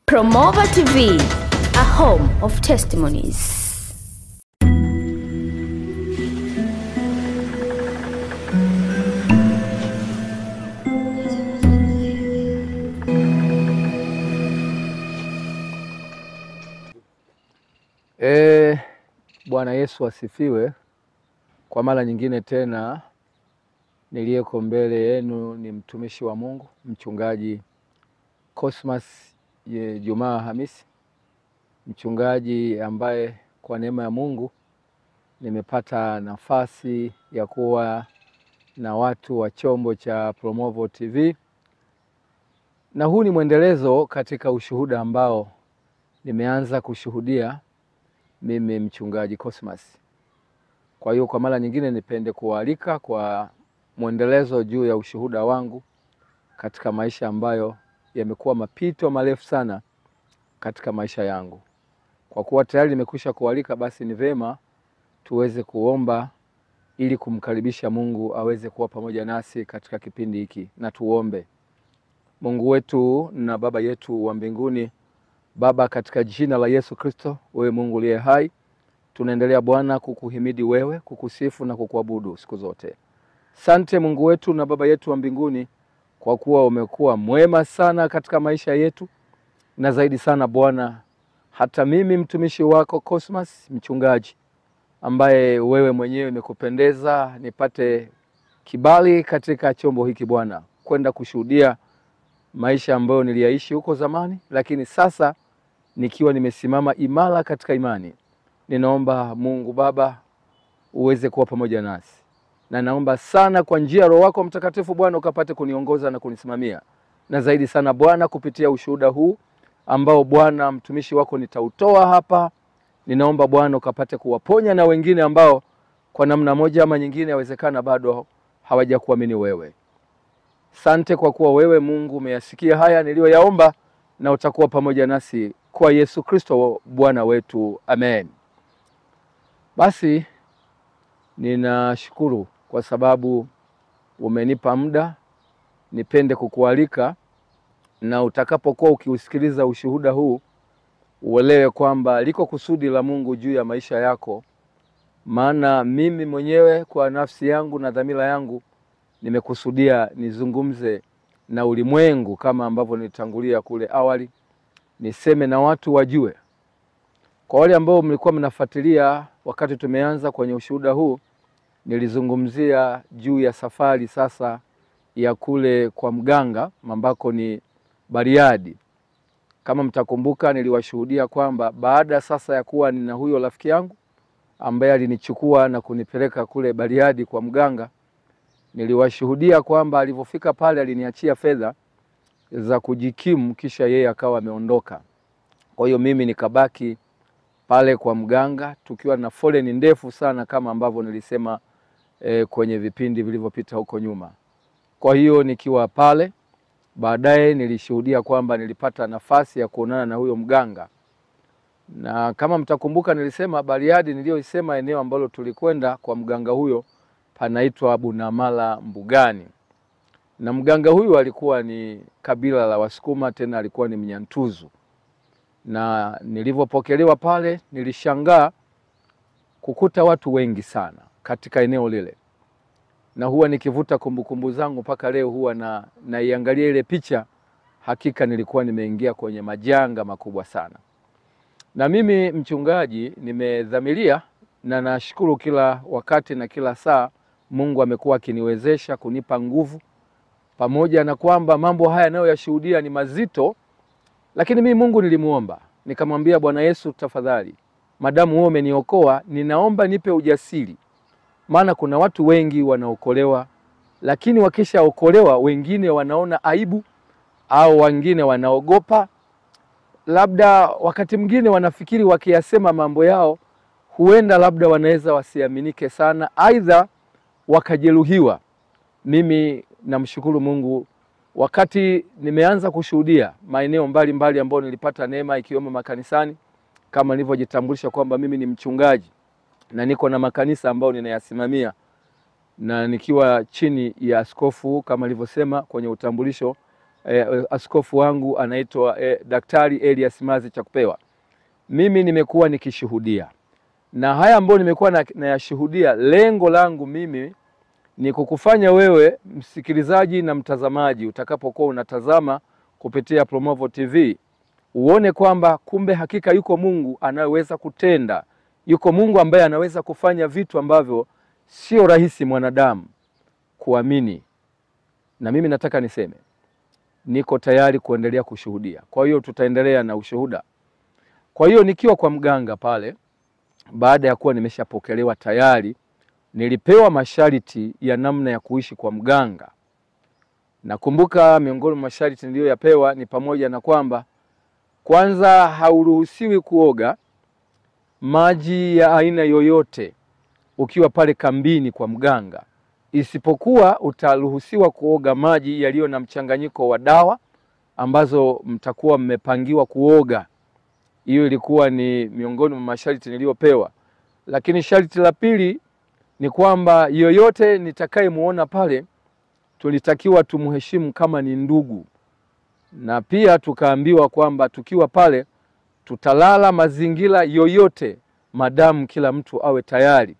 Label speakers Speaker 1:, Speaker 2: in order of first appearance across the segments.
Speaker 1: Promova TV, a home of testimonies.
Speaker 2: Bwana Yesu asifiwe. Kwa mara nyingine tena niliyeko mbele yenu ni mtumishi wa Mungu, mchungaji Cosmas Jumaa Hamisi, mchungaji ambaye kwa neema ya Mungu nimepata nafasi ya kuwa na watu wa chombo cha Promova TV, na huu ni mwendelezo katika ushuhuda ambao nimeanza kushuhudia mimi mchungaji Cosmas. Kwa hiyo kwa mara nyingine nipende kualika kwa mwendelezo juu ya ushuhuda wangu katika maisha ambayo yamekuwa mapito marefu sana katika maisha yangu. Kwa kuwa tayari nimekwisha kualika, basi ni vema tuweze kuomba ili kumkaribisha Mungu aweze kuwa pamoja nasi katika kipindi hiki. Na tuombe. Mungu wetu na Baba yetu wa mbinguni, Baba, katika jina la Yesu Kristo, wewe Mungu uliye hai, tunaendelea Bwana kukuhimidi wewe, kukusifu na kukuabudu siku zote. Asante Mungu wetu na Baba yetu wa mbinguni, kwa kuwa umekuwa mwema sana katika maisha yetu, na zaidi sana Bwana, hata mimi mtumishi wako Cosmas mchungaji, ambaye wewe mwenyewe umekupendeza nipate kibali katika chombo hiki Bwana, kwenda kushuhudia maisha ambayo niliyaishi huko zamani, lakini sasa nikiwa nimesimama imara katika imani. Ninaomba Mungu Baba uweze kuwa pamoja nasi, na naomba sana kwa njia Roho wako Mtakatifu Bwana ukapate kuniongoza na kunisimamia, na zaidi sana Bwana kupitia ushuhuda huu ambao Bwana mtumishi wako nitautoa hapa, ninaomba Bwana ukapate kuwaponya na wengine ambao kwa namna moja ama nyingine yawezekana bado hawajakuamini wewe. Asante kwa kuwa wewe Mungu umeyasikia haya niliyoyaomba, na utakuwa pamoja nasi kwa Yesu Kristo Bwana wetu. Amen. Basi ninashukuru kwa sababu umenipa muda nipende kukualika, na utakapokuwa ukiusikiliza ushuhuda huu uelewe kwamba liko kusudi la Mungu juu ya maisha yako. Maana mimi mwenyewe kwa nafsi yangu na dhamira yangu nimekusudia nizungumze na ulimwengu kama ambavyo nilitangulia kule awali, niseme na watu wajue. Kwa wale ambao mlikuwa mnafuatilia wakati tumeanza kwenye ushuhuda huu, nilizungumzia juu ya safari sasa ya kule kwa mganga ambako ni Bariadi. Kama mtakumbuka, niliwashuhudia kwamba baada sasa ya kuwa nina huyo rafiki yangu ambaye alinichukua na kunipeleka kule Bariadi kwa mganga, niliwashuhudia kwamba alipofika pale aliniachia fedha za kujikimu, kisha yeye akawa ameondoka. Kwa hiyo mimi nikabaki pale kwa mganga tukiwa na foleni ndefu sana kama ambavyo nilisema kwenye vipindi vilivyopita huko nyuma. Kwa hiyo nikiwa pale baadaye nilishuhudia kwamba nilipata nafasi ya kuonana na huyo mganga. Na kama mtakumbuka nilisema Bariadi niliyoisema eneo ambalo tulikwenda kwa mganga huyo panaitwa Bunamala Mbugani. Na mganga huyu alikuwa ni kabila la Wasukuma, tena alikuwa ni Mnyantuzu. Na nilivyopokelewa pale nilishangaa kukuta watu wengi sana katika eneo lile. Na huwa nikivuta kumbukumbu zangu mpaka leo huwa naiangalia ile picha, hakika nilikuwa nimeingia kwenye majanga makubwa sana. Na mimi mchungaji nimedhamiria, na nashukuru kila wakati na kila saa Mungu amekuwa akiniwezesha kunipa nguvu, pamoja na kwamba mambo haya nayo yashuhudia ni mazito, lakini mimi Mungu nilimuomba, nikamwambia Bwana Yesu, tafadhali madamu wewe umeniokoa, ninaomba nipe ujasiri. Maana kuna watu wengi wanaokolewa, lakini wakishaokolewa wengine wanaona aibu, au wengine wanaogopa, labda wakati mwingine wanafikiri wakiyasema mambo yao huenda labda wanaweza wasiaminike sana, aidha wakajeruhiwa. Mimi namshukuru Mungu, wakati nimeanza kushuhudia maeneo mbalimbali ambayo nilipata neema, ikiwemo makanisani, kama nilivyojitambulisha kwamba mimi ni mchungaji na niko na makanisa ambayo ninayasimamia, na nikiwa chini ya askofu kama nilivyosema kwenye utambulisho, askofu wangu anaitwa Daktari Elias Mazi Chakupewa. Mimi nimekuwa nikishuhudia, na haya ambayo nimekuwa nayashuhudia, lengo langu mimi ni kukufanya wewe msikilizaji na mtazamaji utakapokuwa unatazama kupitia Promovo TV uone kwamba kumbe hakika yuko Mungu anayeweza kutenda, yuko Mungu ambaye anaweza kufanya vitu ambavyo sio rahisi mwanadamu kuamini. Na mimi nataka niseme niko tayari kuendelea kushuhudia. Kwa hiyo tutaendelea na ushuhuda. Kwa hiyo nikiwa kwa mganga pale, baada ya kuwa nimeshapokelewa tayari, nilipewa masharti ya namna ya kuishi kwa mganga. Nakumbuka miongoni mwa masharti niliyoyapewa ni pamoja na kwamba kwanza hauruhusiwi kuoga maji ya aina yoyote ukiwa pale kambini kwa mganga, isipokuwa utaruhusiwa kuoga maji yaliyo na mchanganyiko wa dawa ambazo mtakuwa mmepangiwa kuoga. Hiyo ilikuwa ni miongoni mwa masharti niliyopewa. Lakini sharti la pili ni kwamba yoyote nitakayemuona pale tulitakiwa tumheshimu kama ni ndugu. Na pia tukaambiwa kwamba tukiwa pale tutalala mazingira yoyote madamu kila mtu awe tayari.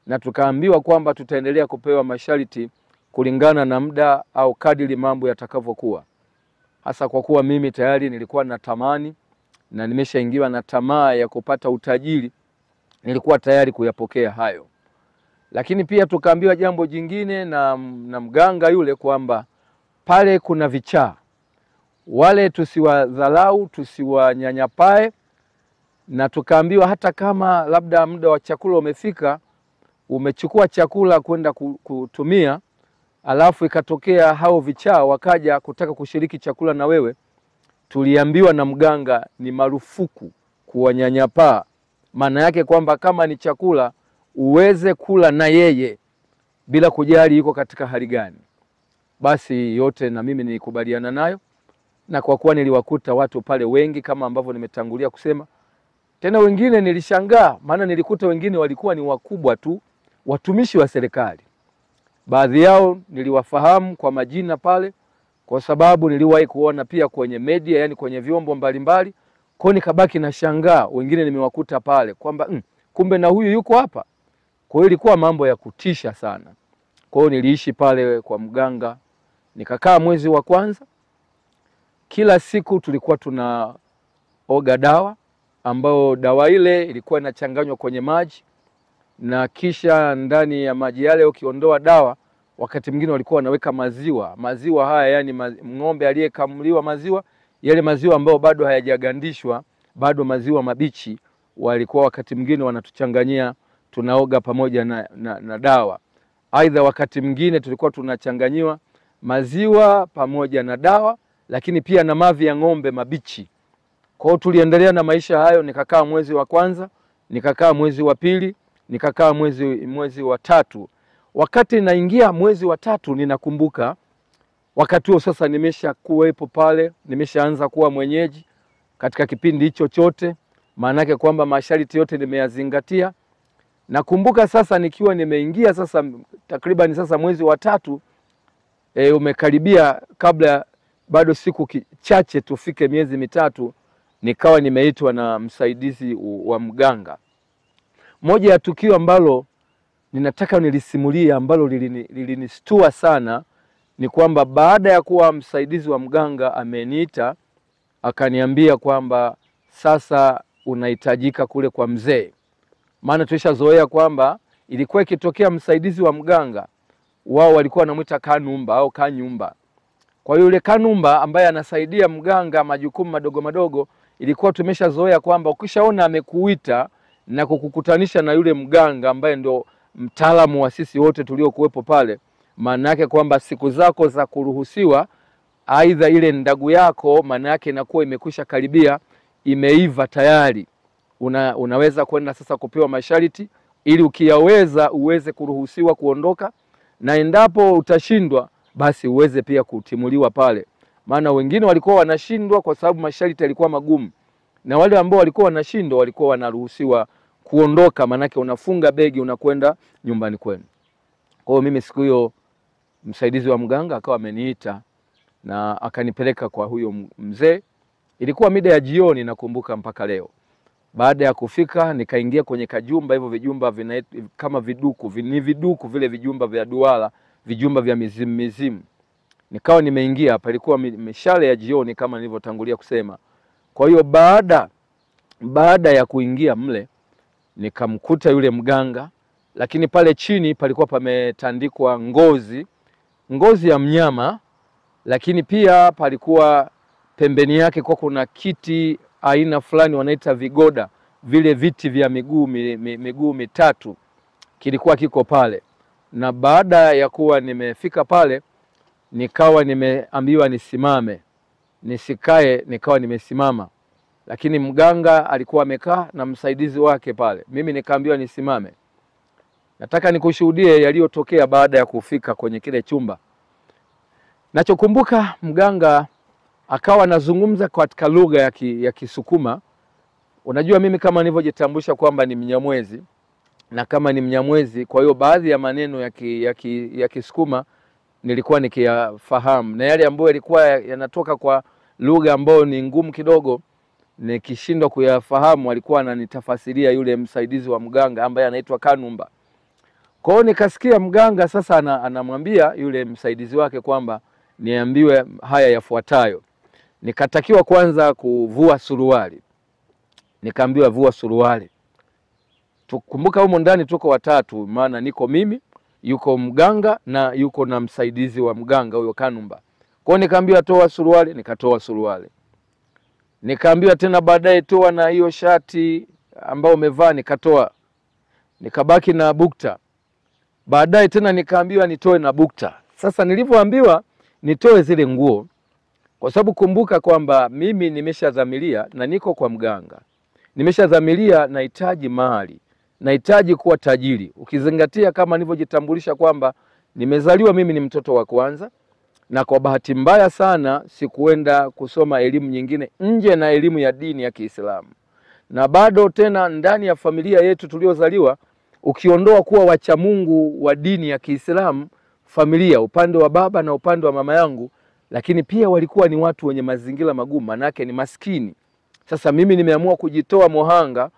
Speaker 2: Na tukaambiwa kwamba tutaendelea kupewa masharti kulingana na muda au kadiri mambo yatakavyokuwa. Hasa kwa kuwa mimi tayari nilikuwa na tamani na nimeshaingiwa na tamaa ya kupata utajiri, nilikuwa tayari kuyapokea hayo. Lakini pia tukaambiwa jambo jingine na mganga yule kwamba pale kuna vichaa. Wale tusiwadhalau, tusiwanyanyapae, na tukaambiwa hata kama labda muda wa chakula umefika, umechukua chakula kwenda kutumia, alafu ikatokea hao vichaa wakaja kutaka kushiriki chakula na wewe, tuliambiwa na mganga ni marufuku kuwanyanyapaa. Maana yake kwamba kama ni chakula uweze kula na yeye bila kujali yuko katika hali gani. Basi yote na mimi nilikubaliana nayo, na kwa kuwa niliwakuta watu pale wengi kama ambavyo nimetangulia kusema, tena wengine nilishangaa, maana nilikuta wengine walikuwa ni wakubwa tu, watumishi wa serikali. Baadhi yao niliwafahamu kwa majina pale kwa sababu niliwahi kuona pia kwenye media, yani kwenye vyombo mbalimbali. Kwa nikabaki na shangaa, wengine nimewakuta pale kwamba kumbe na huyu yuko hapa. Kwa hiyo ilikuwa mambo ya kutisha sana. Kwa hiyo niliishi pale kwa mganga, nikakaa mwezi wa kwanza. Kila siku tulikuwa tunaoga dawa, ambao dawa ile ilikuwa inachanganywa kwenye maji, na kisha ndani ya maji yale ukiondoa dawa, wakati mwingine walikuwa wanaweka maziwa. Maziwa haya yani ng'ombe aliyekamuliwa maziwa, yale maziwa ambayo bado hayajagandishwa, bado maziwa mabichi, walikuwa wakati mwingine wanatuchanganyia, tunaoga pamoja na dawa. Aidha wakati mwingine tulikuwa tunachanganyiwa maziwa pamoja na dawa, lakini pia na mavi ya ng'ombe mabichi. Kwa hiyo tuliendelea na maisha hayo. Nikakaa mwezi wa kwanza, nikakaa mwezi wa pili, nikakaa mwezi wa tatu. Wakati naingia mwezi wa tatu, ninakumbuka wakati huo sasa nimesha kuwepo pale, nimeshaanza kuwa mwenyeji katika kipindi hicho chote, maana yake kwamba masharti yote nimeyazingatia. Nakumbuka sasa nikiwa nimeingia sasa takriban sasa mwezi wa tatu umekaribia, kabla bado siku chache tufike miezi mitatu, nikawa nimeitwa na msaidizi wa mganga. Moja ya tukio ambalo ninataka nilisimulie ambalo lilinistua sana ni kwamba baada ya kuwa msaidizi wa mganga ameniita, akaniambia kwamba sasa unahitajika kule kwa mzee. Maana tulishazoea kwamba ilikuwa ikitokea msaidizi wa mganga, wao walikuwa wanamuita kanumba au kanyumba. Kwa hiyo yule kanumba ambaye anasaidia mganga majukumu madogo madogo, ilikuwa tumeshazoea kwamba ukishaona amekuita na kukukutanisha na yule mganga ambaye ndio mtaalamu wa sisi wote tuliokuwepo pale, maana yake kwamba siku zako za kuruhusiwa, aidha ile ndagu yako maana yake inakuwa imekwisha karibia, imeiva tayari. Unaweza kwenda sasa kupewa masharti ili ukiyaweza uweze kuruhusiwa kuondoka, na endapo utashindwa basi uweze pia kutimuliwa pale. Maana wengine walikuwa wanashindwa kwa sababu masharti yalikuwa magumu, na wale ambao walikuwa wanashindwa walikuwa wanaruhusiwa kuondoka, maana yake unafunga begi unakwenda nyumbani kwenu. Kwa hiyo mimi siku hiyo msaidizi wa mganga akawa ameniita, na akanipeleka kwa huyo mzee. Ilikuwa mida ya jioni nakumbuka mpaka leo. Baada ya kufika nikaingia kwenye kajumba, hivyo vijumba kama viduku, ni viduku vile vijumba vya duara, vijumba vya mizimu. Nikawa nimeingia hapa, ilikuwa mishale ya jioni kama nilivyotangulia kusema. Kwa hiyo baada ya kuingia mle nikamkuta yule mganga, lakini pale chini palikuwa pametandikwa ngozi ya mnyama, lakini pia palikuwa pembeni yake kwa kuna kiti aina fulani wanaita vigoda, vile viti vya miguu mitatu kilikuwa kiko pale. Na baada ya kuwa nimefika pale nikawa nimeambiwa nisimame, nisikae, nikawa nimesimama. Lakini mganga alikuwa amekaa na msaidizi wake pale. Mimi nikaambiwa nisimame. Nataka nikushuhudie yaliyotokea baada ya kufika kwenye kile chumba. Nachokumbuka mganga akawa anazungumza katika lugha ya Kisukuma. Unajua mimi kama nilivyojitambulisha kwamba ni Mnyamwezi, na kama ni Mnyamwezi kwa hiyo baadhi ya maneno ya Kisukuma nilikuwa nikiyafahamu, na yale ambayo yalikuwa yanatoka kwa lugha ambayo ni ngumu kidogo nikishindwa kuyafahamu alikuwa ananitafasiria yule msaidizi wa mganga ambaye anaitwa Kanumba. Kwa hiyo nikasikia mganga sasa anamwambia yule msaidizi wake kwamba niambiwe haya yafuatayo. Nikatakiwa kwanza kuvua suruali. Nikaambiwa vua suruali. Tukumbuka humo ndani tuko watatu, maana niko mimi, yuko mganga na yuko na msaidizi wa mganga huyo Kanumba. Kwa hiyo nikaambiwa toa suruali, nikatoa suruali. Nikaambiwa tena baadaye toa na hiyo shati ambayo umevaa, nikatoa. Nikabaki na bukta. Baadaye tena nikaambiwa nitoe na bukta. Sasa nilivyoambiwa nitoe zile nguo, kwa sababu kumbuka kwamba mimi nimeshadhamiria na niko kwa mganga. Nimeshadhamiria nahitaji mali, nahitaji kuwa tajiri. Ukizingatia kama nilivyojitambulisha kwamba nimezaliwa mimi ni mtoto wa kwanza, na kwa bahati mbaya sana sikuenda kusoma elimu nyingine nje na elimu ya dini ya Kiislamu. Na bado tena ndani ya familia yetu tuliozaliwa, ukiondoa kuwa wacha Mungu wa dini ya Kiislamu, familia upande wa baba na upande wa mama yangu, lakini pia walikuwa ni watu wenye mazingira magumu, manake ni maskini. Sasa mimi nimeamua kujitoa mohanga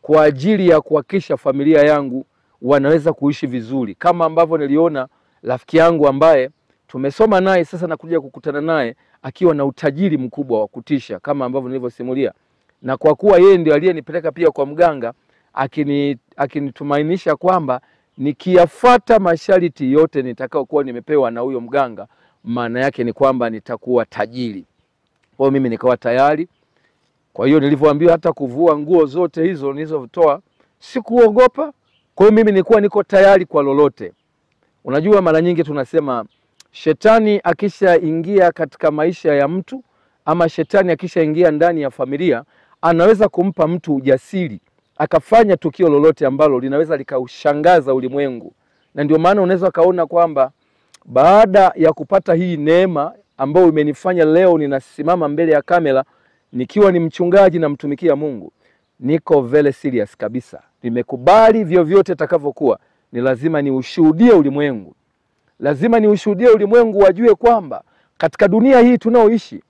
Speaker 2: kwa ajili ya kuhakikisha familia yangu wanaweza kuishi vizuri, kama ambavyo niliona rafiki yangu ambaye tumesoma naye sasa na kuja kukutana naye akiwa na utajiri mkubwa wa kutisha kama ambavyo nilivyosimulia. Na kwa kuwa yeye ndiye aliyenipeleka pia kwa mganga, akinitumainisha kwamba nikiyafuata masharti yote nitakao kuwa nimepewa na huyo mganga, maana yake ni kwamba nitakuwa tajiri. Kwa hiyo mimi nikawa tayari. Kwa hiyo nilivyoambiwa hata kuvua nguo zote hizo nilizotoa, sikuogopa. Kwa hiyo mimi nilikuwa niko tayari kwa lolote. Unajua mara nyingi tunasema shetani akishaingia katika maisha ya mtu, ama shetani akishaingia ndani ya familia, anaweza kumpa mtu ujasiri akafanya tukio lolote ambalo linaweza likaushangaza ulimwengu. Na ndio maana unaweza kaona kwamba baada ya kupata hii neema ambayo imenifanya leo ninasimama mbele ya kamera nikiwa ni mchungaji na mtumikia Mungu, niko very serious kabisa. Nimekubali vyovyote takavyokuwa, ni lazima niushuhudie ulimwengu. Lazima niushuhudie ulimwengu wajue kwamba katika dunia hii tunaoishi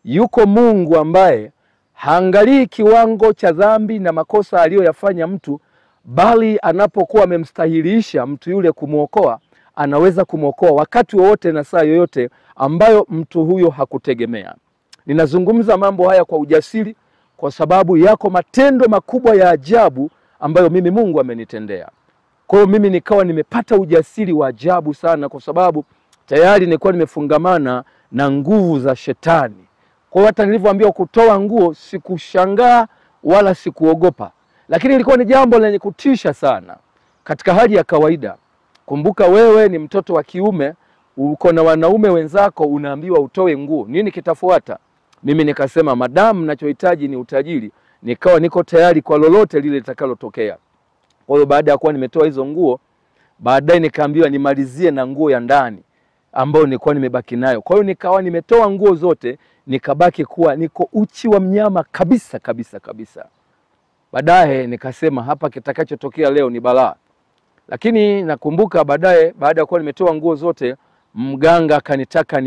Speaker 2: yuko Mungu ambaye haangalii kiwango cha dhambi na makosa aliyoyafanya mtu, bali anapokuwa amemstahilisha mtu yule kumuokoa, anaweza kumuokoa wakati wowote na saa yoyote ambayo mtu huyo hakutegemea. Ninazungumza mambo haya kwa ujasiri kwa sababu yako matendo makubwa ya ajabu ambayo mimi Mungu amenitendea. Kwa hiyo mimi nikawa nimepata ujasiri wa ajabu sana, kwa sababu tayari nilikuwa nimefungamana na nguvu za shetani. Kwa hiyo hata nilivyoambiwa kutoa nguo sikushangaa wala sikuogopa, lakini ilikuwa ni jambo lenye kutisha sana katika hali ya kawaida. Kumbuka wewe ni mtoto wa kiume, uko na wanaume wenzako, unaambiwa utoe nguo, nini kitafuata? Mimi nikasema madamu ninachohitaji ni utajiri, nikawa niko tayari kwa lolote lile litakalotokea. Kwa hiyo baada ya kuwa nimetoa hizo nguo, baadaye nikaambiwa nimalizie na nguo ya ndani ambayo nilikuwa nimebaki nayo. Kwa hiyo nikawa nimetoa nguo zote, nikabaki kuwa niko uchi wa mnyama kabisa kabisa kabisa. Baadaye nikasema hapa kitakachotokea leo ni balaa. Lakini nakumbuka baadaye, baada ya kuwa nimetoa nguo zote, mganga akanitaka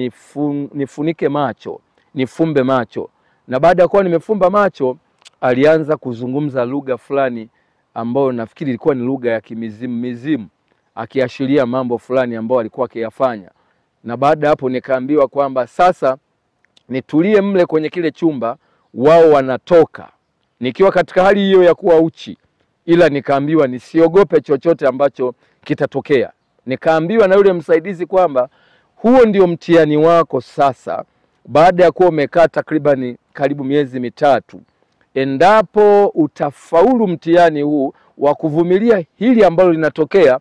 Speaker 2: nifunike macho, nifumbe macho. Na baada ya kuwa nimefumba macho, alianza kuzungumza lugha fulani ambayo nafikiri ilikuwa ni lugha ya mizimu, akiashiria mambo fulani ambayo alikuwa akiyafanya. Na baada hapo nikaambiwa kwamba sasa nitulie mle kwenye kile chumba, wao wanatoka. Nikiwa katika hali hiyo ya kuwa uchi, ila nikaambiwa nisiogope chochote ambacho kitatokea. Nikaambiwa na yule msaidizi kwamba huo ndio mtihani wako sasa, baada ya kuwa umekaa takriban karibu miezi 3. Endapo utafaulu mtihani huu wa kuvumilia hili ambalo linatokea,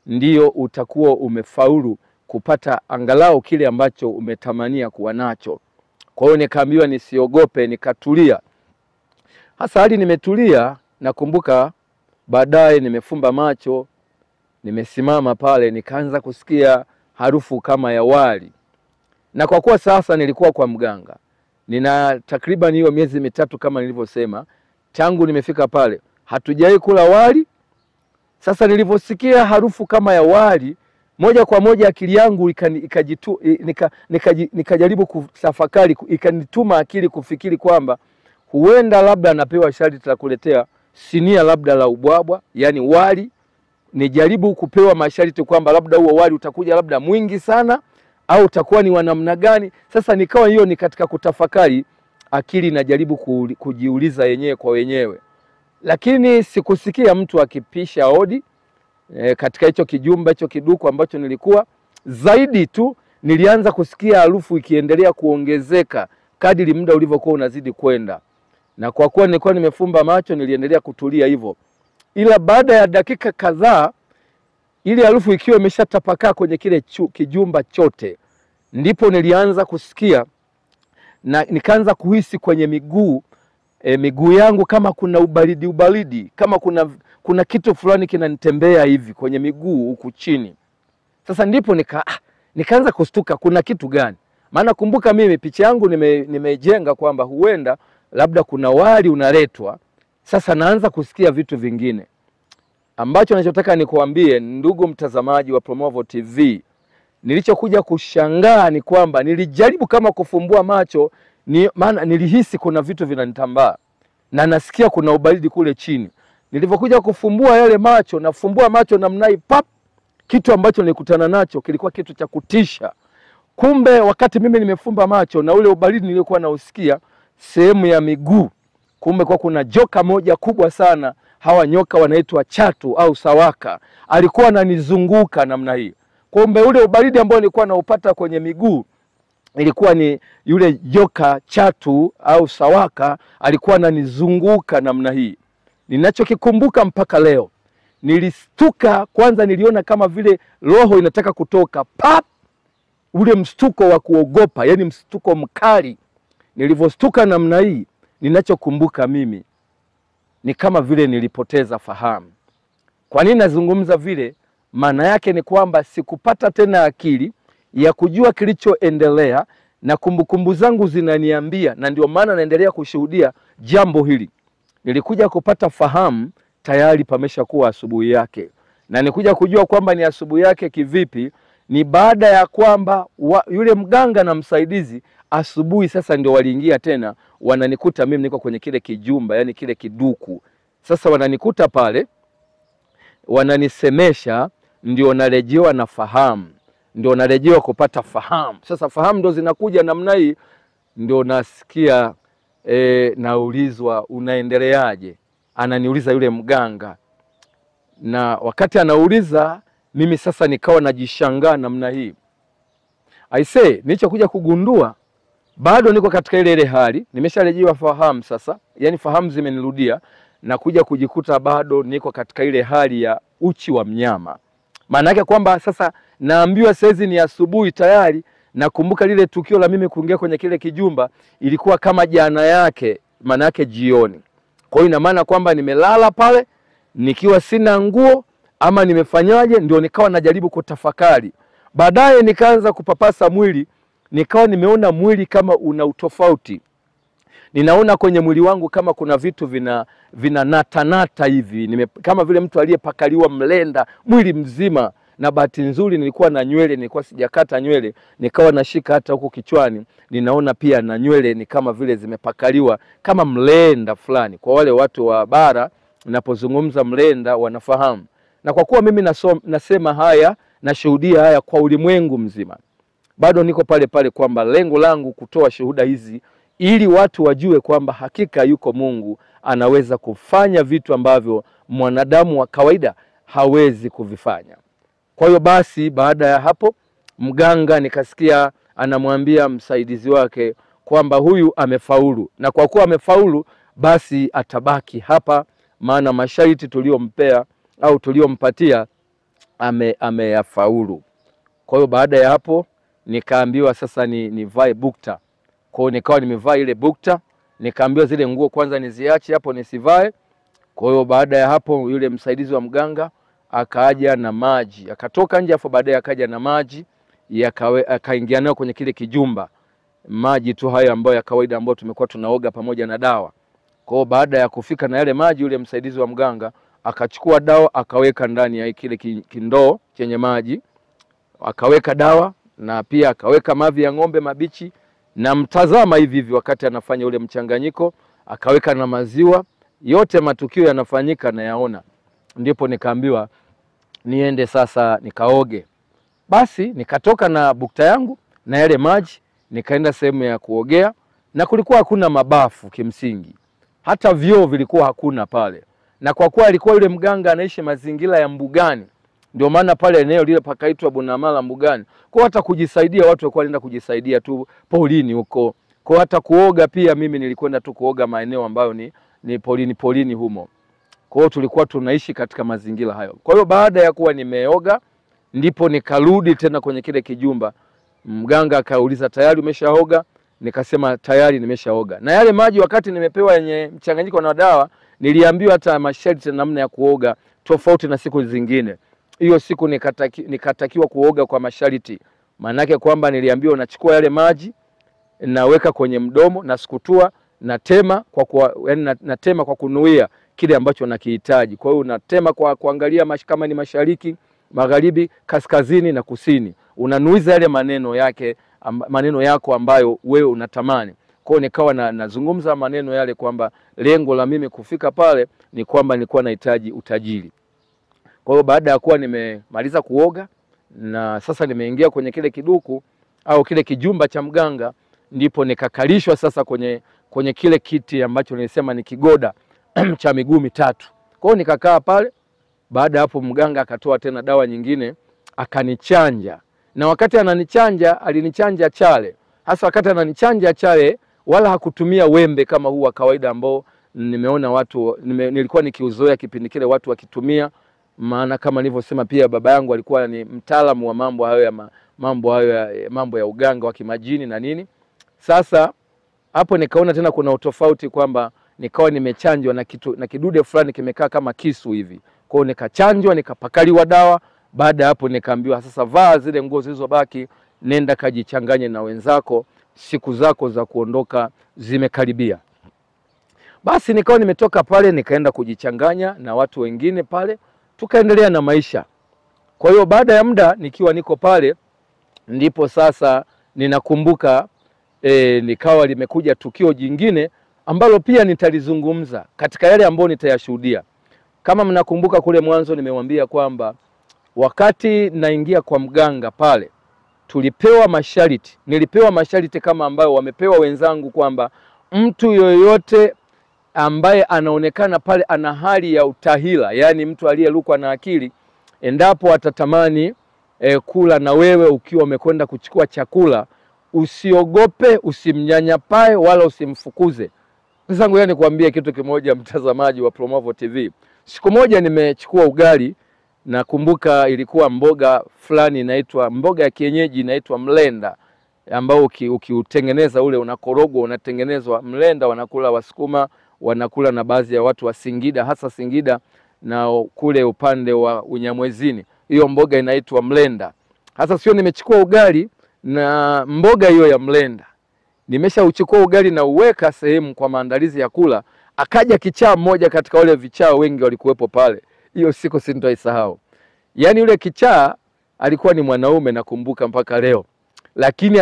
Speaker 2: ndio utakuwa umefaulu kupata angalau kile ambacho umetamania kuwa nacho. Kwa hiyo nikaambiwa nisiogope, nikatulia. Hasa hali nimetulia, nakumbuka baadaye nimefumba macho, nimesimama pale, nikaanza kusikia harufu kama ya wali. Na kwa kuwa sasa nilikuwa kwa mganga, nina takriban hiyo miezi 3 kama nilivyosema, tangu nimefika pale hatujawahi kula wali. Sasa nilivyosikia harufu kama ya wali, moja kwa moja akili yangu nikajaribu kutafakari, ikanituma akili kufikiri kwamba huenda labda napewa sharti la kuletea sinia labda la ubwabwa, yani wali. Nijaribu kupewa masharti kwamba labda huo wali utakuja labda mwingi sana au utakuwa ni wa namna gani. Sasa nikawa hiyo ni katika kutafakari, akili najaribu kujiuliza yenyewe kwa wenyewe. Lakini sikusikia mtu akipisha hodi katika hicho kijumba, hicho kiduku ambacho nilikuwa. Zaidi tu nilianza kusikia harufu ikiendelea kuongezeka kadiri muda ulivyokuwa unazidi kwenda. Na kwa kuwa nilikuwa nimefumba macho, niliendelea kutulia hivyo. Ila baada ya dakika kadhaa, ile harufu ikiwa imeshatapakaa kwenye kile kijumba chote, ndipo nilianza kusikia na nikaanza kuhisi kwenye miguu yangu kama kuna ubaridi, kama kuna kitu fulani kinanitembea hivi kwenye miguu huku chini. Sasa ndipo nikaanza kustuka, kuna kitu gani? Maana kumbuka mimi picha yangu nimejenga kwamba huenda labda kuna wali unaletwa. Sasa naanza kusikia vitu vingine. Ambacho ninachotaka nikuambie ndugu mtazamaji wa Promovo TV, nilichokuja kushangaa ni kwamba nilijaribu kama kufumbua macho, maana nilihisi kuna vitu vinanitambaa na nasikia kuna ubaridi kule chini. Nilipokuja kufumbua yale macho, nafumbua macho namna hii, pap, kitu ambacho nilikutana nacho kilikuwa kitu cha kutisha. Kumbe wakati mimi nimefumba macho na ule ubaridi niliokuwa nausikia sehemu ya miguu, kumbe kwa kuna joka moja kubwa sana, hawa nyoka wanaitwa chatu au sawaka, alikuwa ananizunguka namna hii. Kumbe ule ubaridi ambao nilikuwa naupata kwenye miguu ilikuwa ni yule joka chatu au sawaka alikuwa ananizunguka namna hii. Ninachokikumbuka mpaka leo, nilistuka kwanza, niliona kama vile roho inataka kutoka, pap, ule mstuko wa kuogopa, yani mstuko mkali. Nilivyostuka namna hii, ninachokumbuka mimi ni kama vile nilipoteza fahamu. Kwa nini nazungumza vile? Maana yake ni kwamba sikupata tena akili ya kujua kilichoendelea, na kumbukumbu zangu zinaniambia, na ndio maana naendelea kushuhudia jambo hili. Nilikuja kupata fahamu tayari pamesha kuwa asubuhi yake. Na nikuja kujua kwamba ni asubuhi yake kivipi, ni baada ya kwamba yule mganga na msaidizi asubuhi sasa ndio waliingia tena, wananikuta mimi niko kwenye kile kijumba, yani kile kiduku. Sasa wananikuta pale, wananisemesha, ndio narejewa na fahamu, ndio narejewa kupata fahamu. Sasa fahamu ndio zinakuja namna hii, ndio nasikia naulizwa unaendeleaje? Ananiuliza yule mganga. Na wakati anauliza, mimi sasa nikawa najishangaa namna hii. Nilichokuja kugundua, bado niko katika ile hali, nimesharejewa fahamu sasa, yani fahamu zimenirudia, na kuja kujikuta bado niko katika ile hali ya uchi wa mnyama. Maana yake kwamba sasa naambiwa saizi ni asubuhi tayari. Nakumbuka lile tukio la mimi kuingia kwenye kile kijumba ilikuwa kama jana yake, maana yake jioni. Kwa hiyo ina maana kwamba nimelala pale nikiwa sina nguo ama nimefanyaje, ndio nikawa najaribu kutafakari. Baadaye nikaanza kupapasa mwili, nikawa nimeona mwili kama una utofauti. Ninaona kwenye mwili wangu kama kuna vitu vina nata hivi, kama vile mtu aliyepakaliwa mlenda mwili mzima. na bahati nzuri nilikuwa na nywele, nilikuwa sijakata nywele, nikawa nashika hata huko kichwani, ninaona pia na nywele ni kama vile zimepakaliwa kama mlenda fulani. Kwa wale watu wa bara, ninapozungumza mlenda wanafahamu. Na kwa kuwa mimi nasema haya, nashuhudia haya kwa ulimwengu mzima, bado niko pale pale kwamba lengo langu kutoa shuhuda hizi ili watu wajue kwamba hakika yuko Mungu anaweza kufanya vitu ambavyo mwanadamu wa kawaida hawezi kuvifanya. Kwa hiyo basi baada ya hapo mganga nikasikia anamwambia msaidizi wake kwamba huyu amefaulu, na kwa kuwa amefaulu basi atabaki hapa, maana masharti tuliompea au tuliompatia ameyafaulu. Kwa hiyo baada ya hapo nikaambiwa sasa nivae bukta. Kwa hiyo nikawa nimevaa ile bukta, nikaambiwa zile nguo kwanza niziache hapo nisivae. Kwa hiyo baada ya hapo yule msaidizi wa mganga akaja na maji, akatoka nje, afu baadaye akaja na maji akaingia nayo kwenye kile kijumba, maji tu hayo ambayo ya kawaida ambayo tumekuwa tunaoga pamoja na dawa. Kwa hiyo baada ya kufika na yale maji, yule msaidizi wa mganga akachukua dawa akaweka ndani ya kile kindoo chenye maji, akaweka dawa na pia akaweka mavi ya ng'ombe mabichi, na mtazama hivi wakati anafanya ule mchanganyiko, akaweka na maziwa. Yote matukio yanafanyika na yaona. Ndipo nikaambiwa niende sasa nikaoge. Basi nikatoka na bukta yangu na yale maji, nikaenda sehemu ya kuogea, na kulikuwa hakuna mabafu kimsingi, hata vyoo vilikuwa hakuna pale. Na kwa kuwa alikuwa yule mganga anaishi mazingira ya mbugani, ndio maana pale eneo lile pakaitwa Bunamala mbugani. Kwa hata kujisaidia watu walikuwa wanaenda kujisaidia tu polini huko. Kwa hata kuoga pia mimi nilikwenda tu kuoga maeneo ambayo ni polini humo. Kwa hiyo tulikuwa tunaishi katika mazingira hayo. Kwa hiyo baada ya kuwa nimeoga ndipo nikarudi tena kwenye kile kijumba. Mganga akauliza, tayari umeshaoga? Nikasema tayari nimeshaoga. Na yale maji wakati nimepewa yenye mchanganyiko na dawa, niliambiwa hata masharti namna ya kuoga tofauti na siku zingine. Hiyo siku nikatakiwa kuoga kwa masharti. Maana yake kwamba niliambiwa nachukua yale maji, naweka kwenye mdomo, nasukutua, natema natema kwa kunuia kile ambacho nakihitaji. Kwa hiyo unatema kwa kuangalia kama ni mashariki, magharibi, kaskazini na kusini. Unanuiza yale maneno yako ambayo wewe unatamani. Kwa hiyo nikawa nazungumza maneno yale kwamba lengo la mimi kufika pale ni kwamba nilikuwa nahitaji utajiri. Kwa hiyo baada ya kuwa nimemaliza kuoga na sasa nimeingia kwenye kile kiduku au kile kijumba cha mganga, ndipo nikakalishwa sasa kwenye kile kiti ambacho nilisema ni kigoda cha miguu mitatu. Kwa hiyo nikakaa pale. Baada hapo mganga akatoa tena dawa nyingine akanichanja. Na wakati ananichanja alinichanja chale. Hasa wakati ananichanja chale wala hakutumia wembe kama huu wa kawaida ambao nimeona watu nilikuwa nikiuzoea kipindi kile watu wakitumia. Maana kama nilivyosema pia baba yangu alikuwa ni mtaalamu wa mambo ya uganga wa kimajini na nini. Sasa hapo nikaona tena kuna utofauti kwamba nikawa nimechanjwa na kidude fulani kimekaa kama kisu hivi. Kwa hiyo nikachanjwa, nikapakaliwa dawa. Baada hapo nikaambiwa sasa vaa zile nguo zilizobaki, nenda kajichanganye na wenzako, siku zako za kuondoka zimekaribia. Basi nikawa nimetoka pale nikaenda kujichanganya na watu wengine pale, tukaendelea na maisha. Kwa hiyo baada ya muda nikiwa niko pale ndipo sasa ninakumbuka nikawa limekuja tukio jingine ambalo pia nitalizungumza katika yale ambayo nitayashuhudia. Kama mnakumbuka kule mwanzo nimewambia kwamba wakati naingia kwa mganga pale nilipewa masharti kama ambayo wamepewa wenzangu, kwamba mtu yoyote ambaye anaonekana pale ana hali ya utahila, yani mtu aliyelukwa na akili, endapo atatamani kula na wewe ukiwa umekwenda kuchukua chakula, usiogope, usimnyanyapae wala usimfukuze. Ndugu yangu, kuambia kitu kimoja, mtazamaji wa Promovo TV. Siku moja nimechukua ugali, na kumbuka ilikuwa mboga fulani inaitwa mboga ya kienyeji inaitwa mlenda, ambao ukiutengeneza ule unakorogwa unatengenezwa mlenda, wanakula Wasukuma, wanakula na baadhi ya watu wa Singida, hasa Singida na kule upande wa Unyamwezini. Hiyo mboga inaitwa mlenda. Hasa sio nimechukua ugali na mboga hiyo ya mlenda, nimeshauchukua ugali na uweka sehemu kwa maandalizi ya kula, akaja kichaa mmoja katika wale vichaa wengi walikuwepo pale. Hiyo siku sintoisahau. Yaani yule kichaa alikuwa ni mwanaume nakumbuka mpaka leo. Lakini